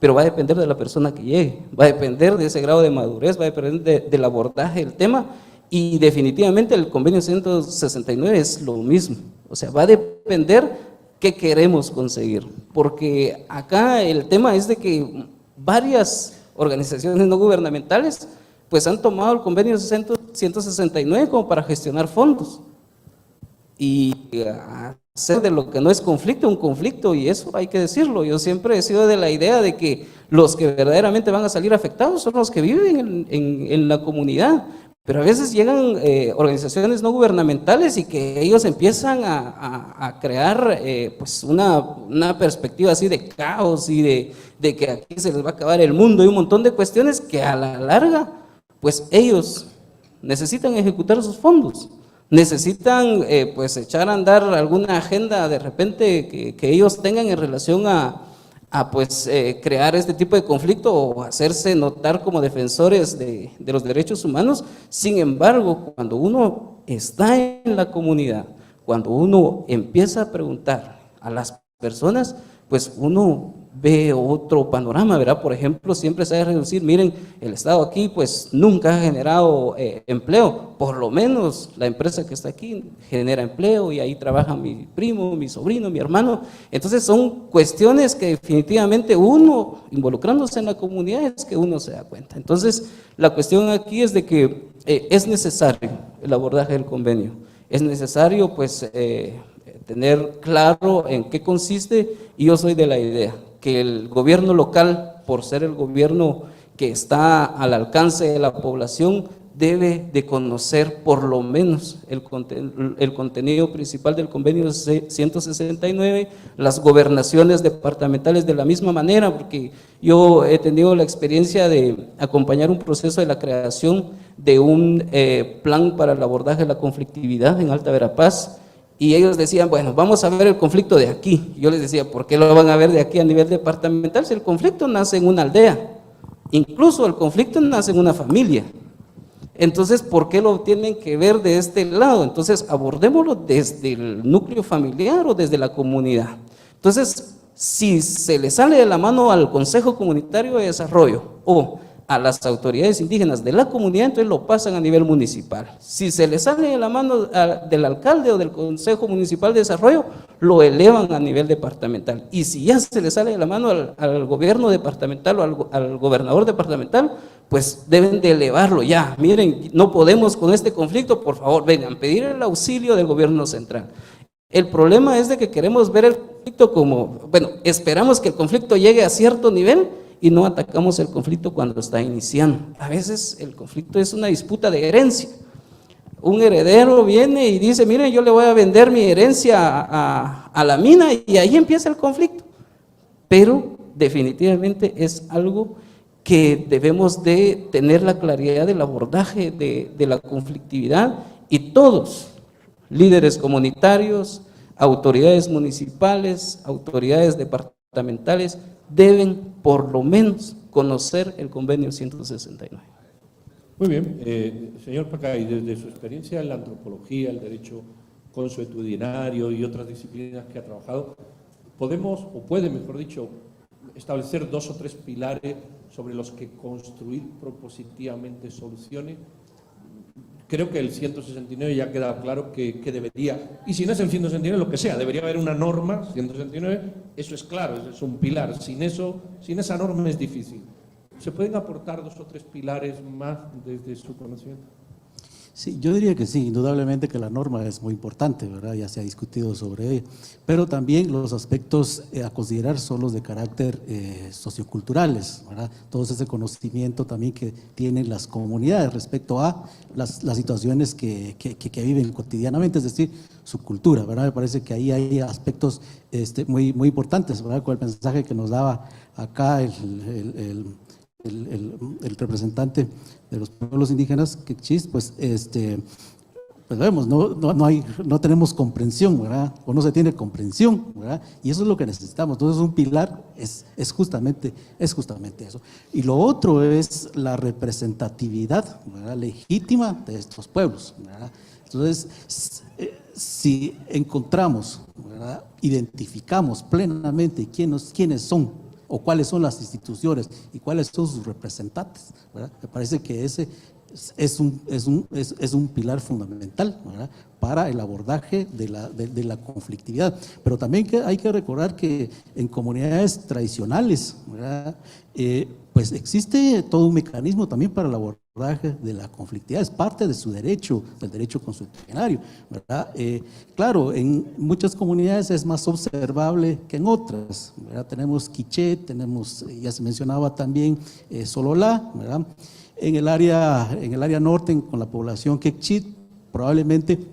pero va a depender de la persona que llegue, va a depender de ese grado de madurez, va a depender del abordaje del tema. Y definitivamente el convenio 169 es lo mismo, o sea, va a depender qué queremos conseguir, porque acá el tema es de que varias organizaciones no gubernamentales pues han tomado el convenio 169 como para gestionar fondos y hacer de lo que no es conflicto un conflicto, y eso hay que decirlo. Yo siempre he sido de la idea de que los que verdaderamente van a salir afectados son los que viven en la comunidad. Pero a veces llegan organizaciones no gubernamentales y que ellos empiezan a crear pues una perspectiva así de caos y de que aquí se les va a acabar el mundo y un montón de cuestiones que a la larga pues ellos necesitan ejecutar sus fondos, necesitan pues echar a andar alguna agenda de repente que ellos tengan en relación a pues crear este tipo de conflicto o hacerse notar como defensores de los derechos humanos. Sin embargo, cuando uno está en la comunidad, cuando uno empieza a preguntar a las personas, pues uno ve otro panorama, ¿verdad? Por ejemplo, siempre se ha de reducir, miren, el Estado aquí pues nunca ha generado empleo, por lo menos la empresa que está aquí genera empleo y ahí trabaja mi primo, mi sobrino, mi hermano. Entonces son cuestiones que definitivamente uno, involucrándose en la comunidad, es que uno se da cuenta. Entonces la cuestión aquí es de que es necesario el abordaje del convenio, es necesario pues tener claro en qué consiste, y yo soy de la idea que el gobierno local, por ser el gobierno que está al alcance de la población, debe de conocer por lo menos el contenido principal del convenio 169, las gobernaciones departamentales de la misma manera, porque yo he tenido la experiencia de acompañar un proceso de la creación de un plan para el abordaje de la conflictividad en Alta Verapaz. Y ellos decían, bueno, vamos a ver el conflicto de aquí. Yo les decía, ¿por qué lo van a ver de aquí a nivel departamental? Si el conflicto nace en una aldea, incluso el conflicto nace en una familia. Entonces, ¿por qué lo tienen que ver de este lado? Entonces, abordémoslo desde el núcleo familiar o desde la comunidad. Entonces, si se le sale de la mano al Consejo Comunitario de Desarrollo o a las autoridades indígenas de la comunidad, entonces lo pasan a nivel municipal. Si se le sale de la mano del alcalde o del Consejo Municipal de Desarrollo, lo elevan a nivel departamental. Y si ya se le sale de la mano al gobierno departamental o al gobernador departamental, pues deben de elevarlo ya. Miren, no podemos con este conflicto, por favor, vengan, pedir el auxilio del gobierno central. El problema es de que queremos ver el conflicto como, bueno, esperamos que el conflicto llegue a cierto nivel y no atacamos el conflicto cuando está iniciando. A veces el conflicto es una disputa de herencia. Un heredero viene y dice, miren, yo le voy a vender mi herencia a la mina, y ahí empieza el conflicto. Pero definitivamente es algo que debemos de tener la claridad del abordaje de la conflictividad, y todos, líderes comunitarios, autoridades municipales, autoridades departamentales, deben por lo menos conocer el convenio 169. Muy bien, señor Pacay, desde su experiencia en la antropología, el derecho consuetudinario y otras disciplinas que ha trabajado, podemos, o puede, mejor dicho, establecer 2 o 3 pilares sobre los que construir propositivamente soluciones. Creo que el 169 ya queda claro que debería, y si no es el 169, lo que sea, debería haber una norma, 169, eso es claro, eso es un pilar. Sin esa norma es difícil. ¿Se pueden aportar 2 o 3 pilares más desde su conocimiento? Sí, yo diría que sí, indudablemente que la norma es muy importante, ¿verdad? Ya se ha discutido sobre ella, pero también los aspectos a considerar son los de carácter socioculturales, ¿verdad? Todo ese conocimiento también que tienen las comunidades respecto a las situaciones que viven cotidianamente, es decir, su cultura, ¿verdad? Me parece que ahí hay aspectos muy importantes, ¿verdad? Con el mensaje que nos daba acá el representante de los pueblos indígenas quechís, pues pues vemos, no tenemos comprensión, ¿verdad? O no se tiene comprensión, ¿verdad? Y eso es lo que necesitamos. Entonces, un pilar es justamente eso. Y lo otro es la representatividad, ¿verdad?, legítima de estos pueblos, ¿verdad? Entonces, si encontramos, ¿verdad?, identificamos plenamente quiénes son o cuáles son las instituciones y cuáles son sus representantes, ¿verdad? Me parece que ese es un pilar fundamental, ¿verdad?, para el abordaje de la conflictividad. Pero también hay que recordar que en comunidades tradicionales, ¿verdad?, pues existe todo un mecanismo también para el abordaje de la conflictividad, es parte de su derecho, del derecho consuetudinario, ¿verdad? Claro, en muchas comunidades es más observable que en otras, ¿verdad? Tenemos quiché, tenemos, ya se mencionaba también, sololá, ¿verdad? En el área norte, con la población quechí, probablemente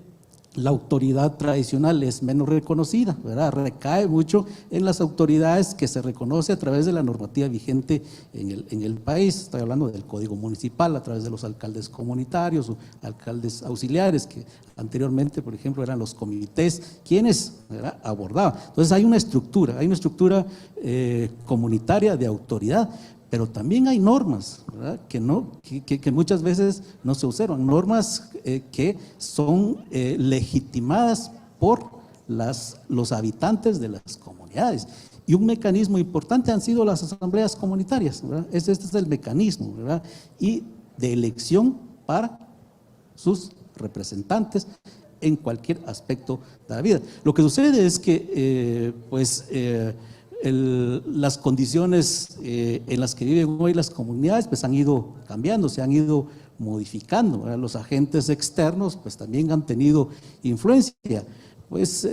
la autoridad tradicional es menos reconocida, ¿verdad? Recae mucho en las autoridades que se reconoce a través de la normativa vigente en el país. Estoy hablando del Código Municipal, a través de los alcaldes comunitarios o alcaldes auxiliares, que anteriormente, por ejemplo, eran los comités quienes, ¿verdad?, abordaban. Entonces hay una estructura comunitaria de autoridad, pero también hay normas, ¿verdad?, que muchas veces no se observan, normas que son legitimadas por los habitantes de las comunidades. Y un mecanismo importante han sido las asambleas comunitarias, ¿verdad? Este es el mecanismo, ¿verdad?, y de elección para sus representantes en cualquier aspecto de la vida. Lo que sucede es que, las condiciones en las que viven hoy las comunidades pues han ido cambiando, se han ido modificando, ¿verdad? Los agentes externos pues también han tenido influencia, pues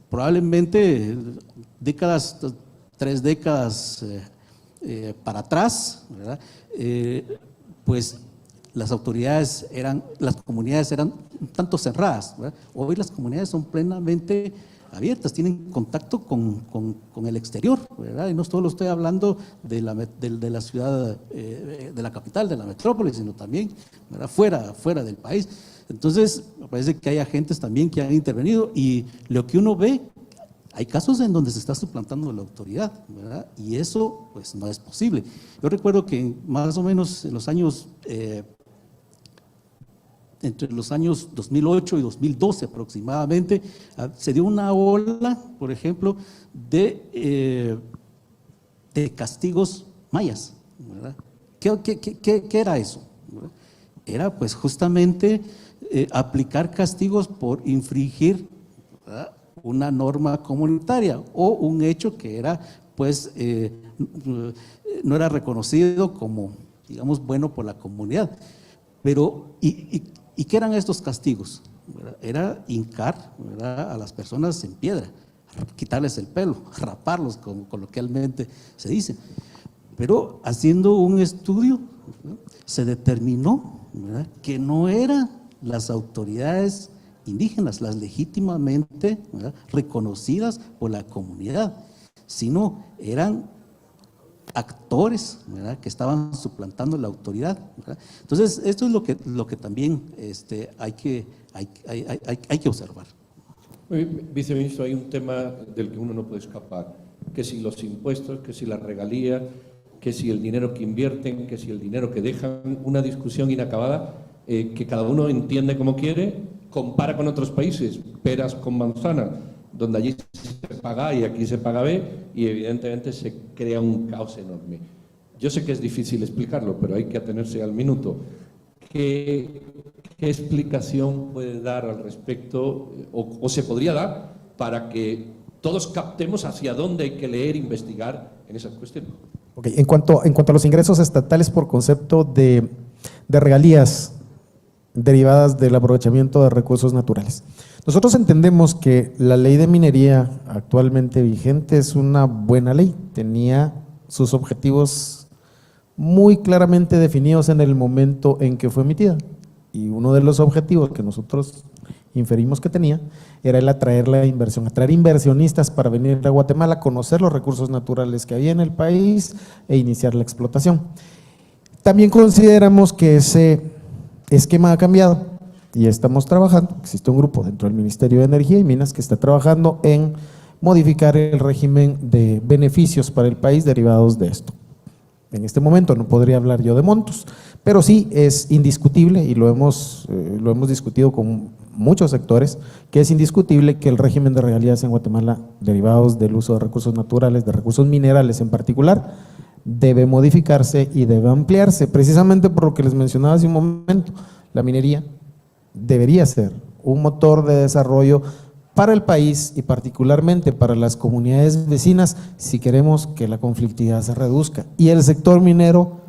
probablemente 3 décadas para atrás, ¿verdad?, pues las comunidades eran un tanto cerradas, ¿verdad? Hoy las comunidades son plenamente abiertas, tienen contacto con el exterior, ¿verdad? Y no solo estoy hablando de la ciudad, de la capital, de la metrópoli, sino también, ¿verdad?, fuera del país. Entonces, me parece que hay agentes también que han intervenido y lo que uno ve, hay casos en donde se está suplantando la autoridad, ¿verdad? Y eso, pues, no es posible. Yo recuerdo que más o menos en los años entre los años 2008 y 2012 aproximadamente, se dio una ola, por ejemplo, de castigos mayas, ¿verdad? ¿Qué era eso? ¿Verdad? Era pues justamente aplicar castigos por infringir, ¿verdad?, una norma comunitaria o un hecho que era pues no era reconocido como, digamos, bueno por la comunidad. Pero, ¿y qué eran estos castigos? ¿Verdad? Era hincar, ¿verdad?, a las personas en piedra, quitarles el pelo, raparlos, como coloquialmente se dice. Pero haciendo un estudio, ¿verdad?, se determinó, ¿verdad?, que no eran las autoridades indígenas las legítimamente, ¿verdad?, reconocidas por la comunidad, sino eran actores, ¿verdad?, que estaban suplantando la autoridad, ¿verdad? Entonces, esto es lo que también hay que observar. Viceministro, hay un tema del que uno no puede escapar, que si los impuestos, que si la regalía, que si el dinero que invierten, que si el dinero que dejan, una discusión inacabada que cada uno entiende como quiere, compara con otros países, peras con manzanas, donde allí se paga A y aquí se paga B, y evidentemente se crea un caos enorme. Yo sé que es difícil explicarlo, pero hay que atenerse al minuto. ¿Qué explicación puede dar al respecto, o se podría dar, para que todos captemos hacia dónde hay que leer e investigar en esas cuestiones? Okay. En cuanto a los ingresos estatales por concepto de regalías, derivadas del aprovechamiento de recursos naturales. Nosotros entendemos que la ley de minería actualmente vigente es una buena ley, tenía sus objetivos muy claramente definidos en el momento en que fue emitida, y uno de los objetivos que nosotros inferimos que tenía era el atraer la inversión, atraer inversionistas para venir a Guatemala, conocer los recursos naturales que había en el país e iniciar la explotación. También consideramos que ese esquema ha cambiado y estamos trabajando, existe un grupo dentro del Ministerio de Energía y Minas que está trabajando en modificar el régimen de beneficios para el país derivados de esto. En este momento no podría hablar yo de montos, pero sí es indiscutible, y lo hemos discutido con muchos sectores, que es indiscutible que el régimen de regalías en Guatemala, derivados del uso de recursos naturales, de recursos minerales en particular, debe modificarse y debe ampliarse, precisamente por lo que les mencionaba hace un momento. La minería debería ser un motor de desarrollo para el país y particularmente para las comunidades vecinas si queremos que la conflictividad se reduzca. Y el sector minero,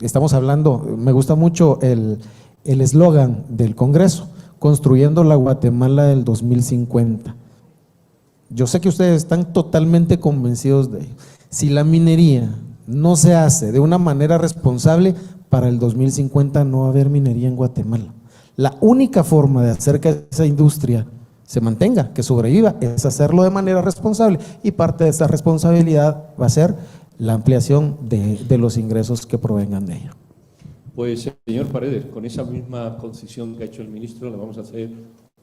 estamos hablando, me gusta mucho el eslogan del Congreso, construyendo la Guatemala del 2050. Yo sé que ustedes están totalmente convencidos de ello. Si la minería no se hace de una manera responsable, para el 2050 no va a haber minería en Guatemala. La única forma de hacer que esa industria se mantenga, que sobreviva, es hacerlo de manera responsable, y parte de esa responsabilidad va a ser la ampliación de los ingresos que provengan de ella. Pues, señor Paredes, con esa misma concisión que ha hecho el ministro, le vamos a hacer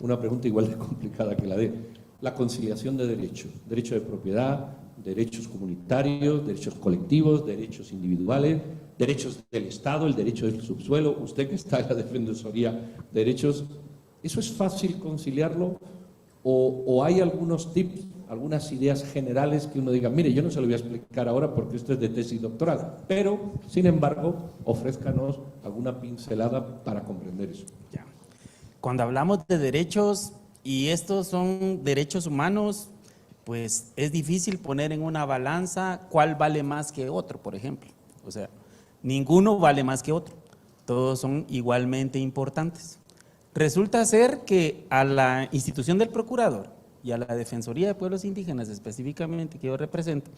una pregunta igual de complicada que la de la conciliación de derechos, derecho de propiedad, derechos comunitarios, derechos colectivos, derechos individuales, derechos del Estado, el derecho del subsuelo. Usted que está en la Defensoría de Derechos, ¿eso es fácil conciliarlo? ¿O hay algunos tips, algunas ideas generales que uno diga, mire, yo no se lo voy a explicar ahora porque esto es de tesis doctoral, pero, sin embargo, ofrézcanos alguna pincelada para comprender eso? Ya. Cuando hablamos de derechos, y estos son derechos humanos, pues es difícil poner en una balanza cuál vale más que otro, por ejemplo. O sea, ninguno vale más que otro, todos son igualmente importantes. Resulta ser que a la institución del procurador y a la Defensoría de Pueblos Indígenas específicamente que yo represento,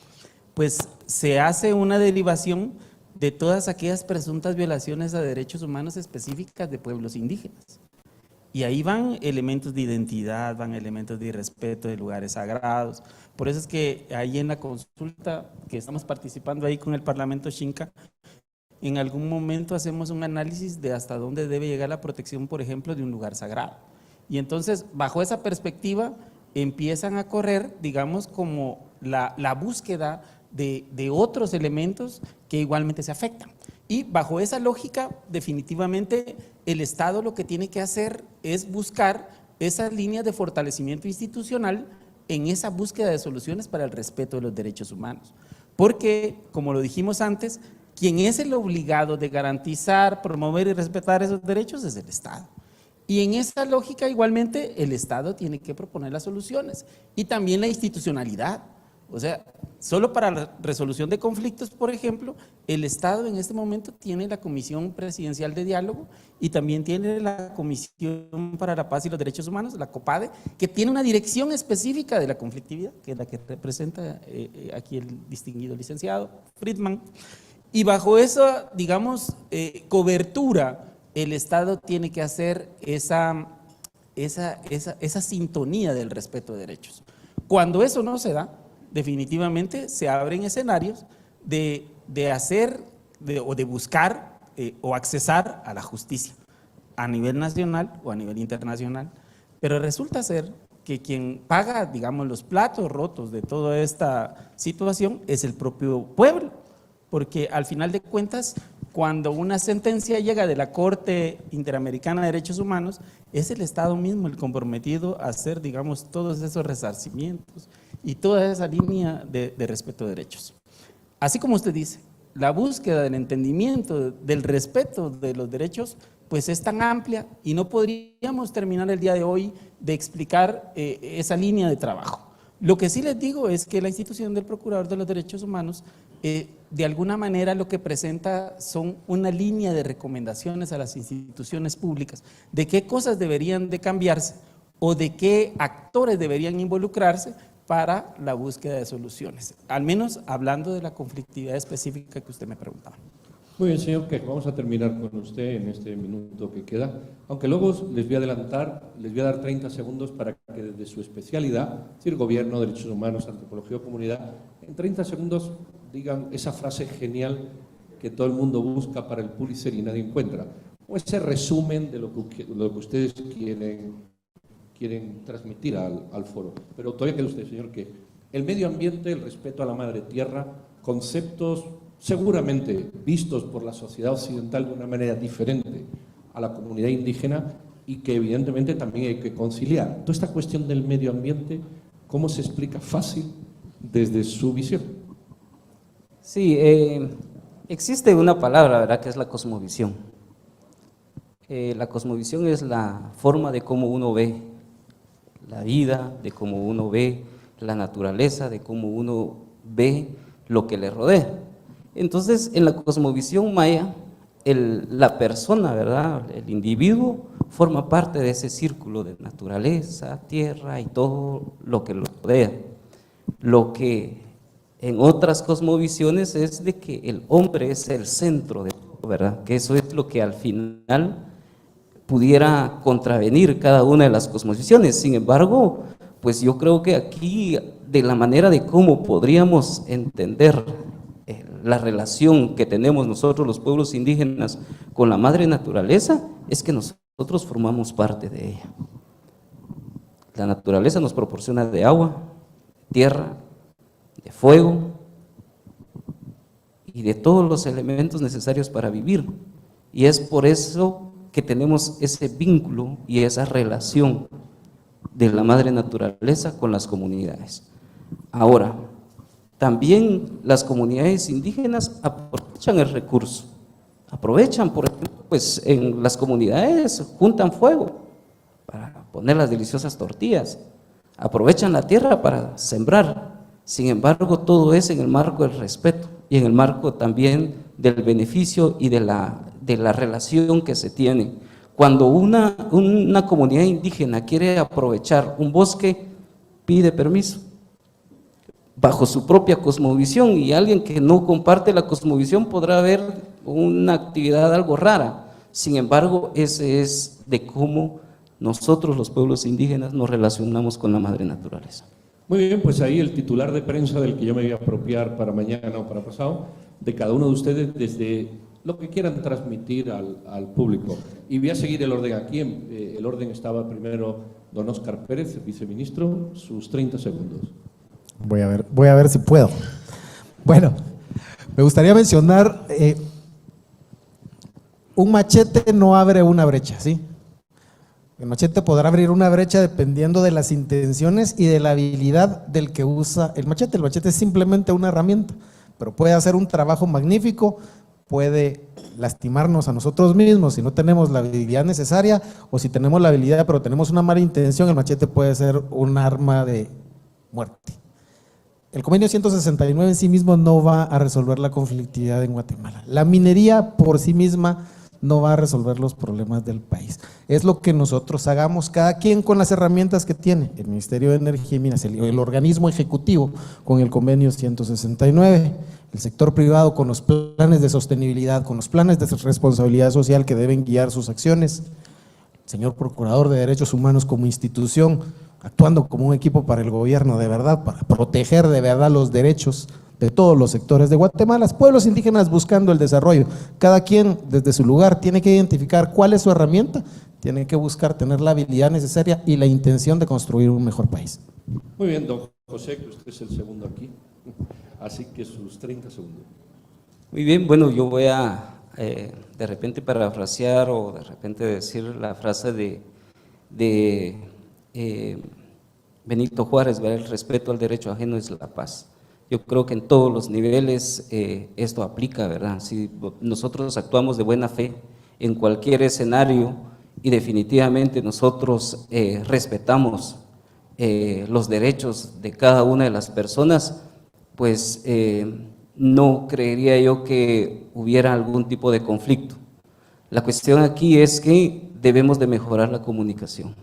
pues se hace una derivación de todas aquellas presuntas violaciones a derechos humanos específicas de pueblos indígenas. Y ahí van elementos de identidad, van elementos de irrespeto de lugares sagrados. Por eso es que ahí en la consulta que estamos participando ahí con el Parlamento Xinca, en algún momento hacemos un análisis de hasta dónde debe llegar la protección, por ejemplo, de un lugar sagrado. Y entonces, bajo esa perspectiva, empiezan a correr, digamos, como la búsqueda de otros elementos que igualmente se afectan. Y bajo esa lógica, definitivamente, el Estado lo que tiene que hacer es buscar esas líneas de fortalecimiento institucional en esa búsqueda de soluciones para el respeto de los derechos humanos. Porque, como lo dijimos antes, quien es el obligado de garantizar, promover y respetar esos derechos es el Estado. Y en esa lógica, igualmente, el Estado tiene que proponer las soluciones y también la institucionalidad. O sea, solo para la resolución de conflictos, por ejemplo, el Estado en este momento tiene la Comisión Presidencial de Diálogo y también tiene la Comisión para la Paz y los Derechos Humanos, la COPADE, que tiene una dirección específica de la conflictividad, que es la que representa aquí el distinguido licenciado Friedman. Y bajo esa, digamos, cobertura, el Estado tiene que hacer esa sintonía del respeto de derechos. Cuando eso no se da, definitivamente se abren escenarios de buscar o accesar a la justicia a nivel nacional o a nivel internacional. Pero resulta ser que quien paga, digamos, los platos rotos de toda esta situación es el propio pueblo, porque al final de cuentas, cuando una sentencia llega de la Corte Interamericana de Derechos Humanos, es el Estado mismo el comprometido a hacer, digamos, todos esos resarcimientos y toda esa línea de respeto de derechos. Así como usted dice, la búsqueda del entendimiento, del respeto de los derechos, pues es tan amplia y no podríamos terminar el día de hoy de explicar esa línea de trabajo. Lo que sí les digo es que la institución del Procurador de los Derechos Humanos, de alguna manera lo que presenta son una línea de recomendaciones a las instituciones públicas de qué cosas deberían de cambiarse o de qué actores deberían involucrarse para la búsqueda de soluciones, al menos hablando de la conflictividad específica que usted me preguntaba. Muy bien, señor, que vamos a terminar con usted en este minuto que queda, aunque luego les voy a adelantar, les voy a dar 30 segundos para que desde su especialidad, es decir, gobierno, derechos humanos, antropología o comunidad, en 30 segundos digan esa frase genial que todo el mundo busca para el Pulitzer y nadie encuentra, o ese resumen de lo que ustedes quieren transmitir al foro. Pero todavía queda usted, señor, que el medio ambiente, el respeto a la madre tierra, conceptos seguramente vistos por la sociedad occidental de una manera diferente a la comunidad indígena y que evidentemente también hay que conciliar. Toda esta cuestión del medio ambiente, ¿cómo se explica fácil desde su visión? Sí, existe una palabra, ¿verdad?, que es la cosmovisión. La cosmovisión es la forma de cómo uno ve la vida, de cómo uno ve la naturaleza, de cómo uno ve lo que le rodea. Entonces, en la cosmovisión maya, la persona, ¿verdad?, el individuo, forma parte de ese círculo de naturaleza, tierra y todo lo que lo rodea. Lo que en otras cosmovisiones es de que el hombre es el centro de todo, ¿verdad?, que eso es lo que al final pudiera contravenir cada una de las cosmovisiones. Sin embargo, pues yo creo que aquí, de la manera de cómo podríamos entender la relación que tenemos nosotros los pueblos indígenas con la madre naturaleza, es que nosotros formamos parte de ella. La naturaleza nos proporciona de agua, tierra, de fuego y de todos los elementos necesarios para vivir. Y es por eso que tenemos ese vínculo y esa relación de la madre naturaleza con las comunidades. Ahora, también las comunidades indígenas aprovechan el recurso, aprovechan, por ejemplo, pues en las comunidades juntan fuego para poner las deliciosas tortillas, aprovechan la tierra para sembrar. Sin embargo, todo es en el marco del respeto y en el marco también del beneficio y de la relación que se tiene. Cuando una comunidad indígena quiere aprovechar un bosque, pide permiso bajo su propia cosmovisión, y alguien que no comparte la cosmovisión podrá ver una actividad algo rara. Sin embargo, ese es de cómo nosotros los pueblos indígenas nos relacionamos con la madre naturaleza. Muy bien, pues ahí el titular de prensa del que yo me voy a apropiar para mañana o para pasado, de cada uno de ustedes desde lo que quieran transmitir al público. Y voy a seguir el orden aquí. El orden estaba primero don Óscar Pérez, viceministro, sus 30 segundos. Voy a ver si puedo. Bueno, me gustaría mencionar, un machete no abre una brecha, ¿sí? El machete podrá abrir una brecha dependiendo de las intenciones y de la habilidad del que usa el machete. El machete es simplemente una herramienta, pero puede hacer un trabajo magnífico, puede lastimarnos a nosotros mismos si no tenemos la habilidad necesaria, o si tenemos la habilidad pero tenemos una mala intención, el machete puede ser un arma de muerte. El convenio 169 en sí mismo no va a resolver la conflictividad en Guatemala. La minería por sí misma no va a resolver los problemas del país. Es lo que nosotros hagamos, cada quien con las herramientas que tiene, el Ministerio de Energía y Minas, el organismo ejecutivo con el convenio 169, el sector privado con los planes de sostenibilidad, con los planes de responsabilidad social que deben guiar sus acciones, el señor Procurador de Derechos Humanos como institución, actuando como un equipo para el gobierno de verdad, para proteger de verdad los derechos de todos los sectores de Guatemala, pueblos indígenas buscando el desarrollo. Cada quien desde su lugar tiene que identificar cuál es su herramienta, tiene que buscar tener la habilidad necesaria y la intención de construir un mejor país. Muy bien, don José, que usted es el segundo aquí, así que sus 30 segundos. Muy bien, bueno, yo voy a de repente parafrasear o de repente decir la frase de Benito Juárez, ¿verdad? El respeto al derecho ajeno es la paz. Yo creo que en todos los niveles esto aplica, ¿verdad? Si nosotros actuamos de buena fe en cualquier escenario y definitivamente nosotros respetamos los derechos de cada una de las personas, pues no creería yo que hubiera algún tipo de conflicto. La cuestión aquí es que debemos de mejorar la comunicación,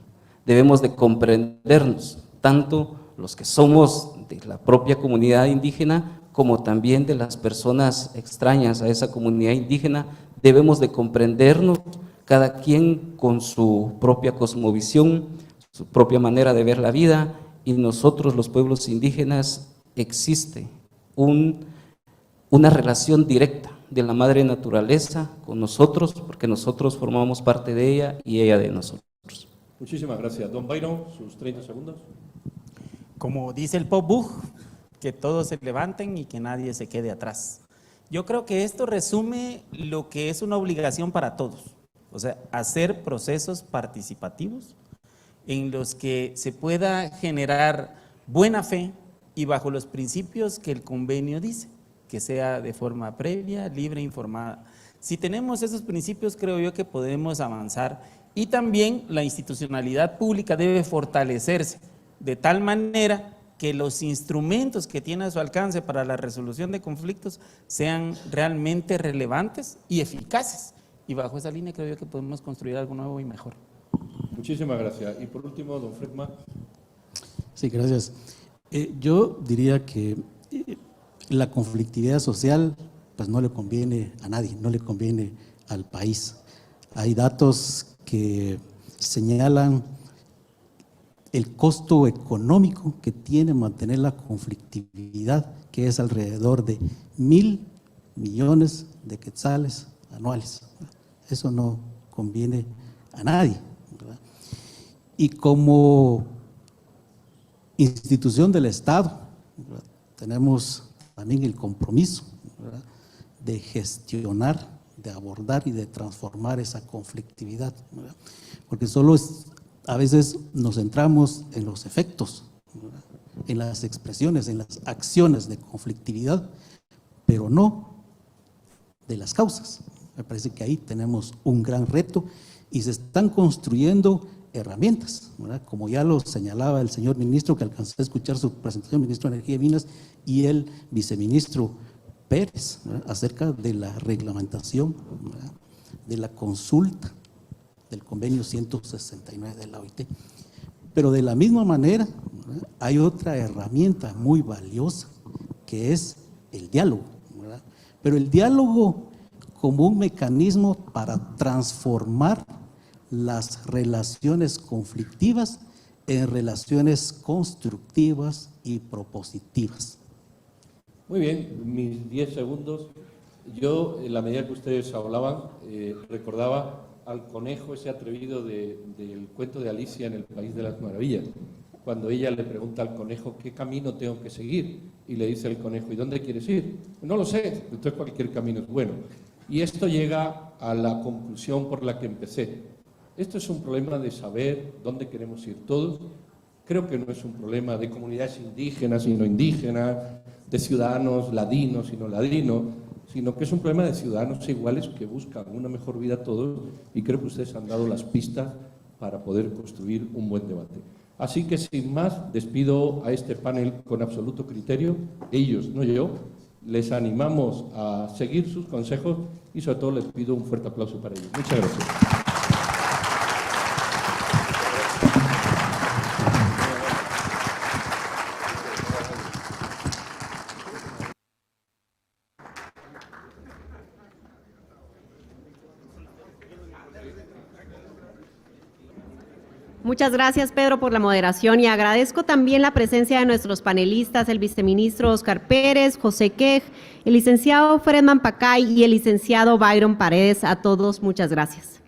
debemos de comprendernos, tanto los que somos de la propia comunidad indígena como también de las personas extrañas a esa comunidad indígena. Debemos de comprendernos, cada quien con su propia cosmovisión, su propia manera de ver la vida, y nosotros los pueblos indígenas existe una relación directa de la madre naturaleza con nosotros, porque nosotros formamos parte de ella y ella de nosotros. Muchísimas gracias. Don Byron, sus 30 segundos. Como dice el Pop Bug, que todos se levanten y que nadie se quede atrás. Yo creo que esto resume lo que es una obligación para todos, o sea, hacer procesos participativos en los que se pueda generar buena fe y bajo los principios que el convenio dice, que sea de forma previa, libre, informada. Si tenemos esos principios, creo yo que podemos avanzar, y también la institucionalidad pública debe fortalecerse de tal manera que los instrumentos que tiene a su alcance para la resolución de conflictos sean realmente relevantes y eficaces. Y bajo esa línea creo yo que podemos construir algo nuevo y mejor. Muchísimas gracias. Y por último, don Friedman. Sí, gracias. Yo diría que la conflictividad social pues no le conviene a nadie, no le conviene al país. Hay datos que señalan el costo económico que tiene mantener la conflictividad, que es alrededor de 1.000 millones de quetzales anuales. Eso no conviene a nadie, ¿verdad? Y como institución del Estado, ¿verdad?, tenemos también el compromiso, ¿verdad?, de gestionar, de abordar y de transformar esa conflictividad, ¿verdad? Porque a veces nos centramos en los efectos, ¿verdad?, en las expresiones, en las acciones de conflictividad, pero no de las causas. Me parece que ahí tenemos un gran reto y se están construyendo herramientas, ¿verdad?, como ya lo señalaba el señor ministro, que alcancé a escuchar su presentación, ministro de Energía y Minas, y el viceministro Pérez, ¿verdad?, acerca de la reglamentación, ¿verdad?, de la consulta del convenio 169 de la OIT. Pero de la misma manera, ¿verdad?, hay otra herramienta muy valiosa, que es el diálogo, ¿verdad? Pero el diálogo como un mecanismo para transformar las relaciones conflictivas en relaciones constructivas y propositivas. Muy bien, mis 10 segundos. Yo, en la medida que ustedes hablaban, recordaba al conejo ese atrevido del cuento de Alicia en el País de las Maravillas, cuando ella le pregunta al conejo qué camino tengo que seguir, y le dice el conejo, ¿y dónde quieres ir? No lo sé, entonces cualquier camino es bueno. Y esto llega a la conclusión por la que empecé. Esto es un problema de saber dónde queremos ir todos. Creo que no es un problema de comunidades indígenas y no indígenas, de ciudadanos ladinos y no ladinos, sino que es un problema de ciudadanos iguales que buscan una mejor vida todos, y creo que ustedes han dado las pistas para poder construir un buen debate. Así que sin más, despido a este panel con absoluto criterio, ellos, no yo. Les animamos a seguir sus consejos y sobre todo les pido un fuerte aplauso para ellos. Muchas gracias. Muchas gracias, Pedro, por la moderación, y agradezco también la presencia de nuestros panelistas, el viceministro Oscar Pérez, José Quej, el licenciado Friedman Pacay y el licenciado Byron Paredes. A todos, muchas gracias.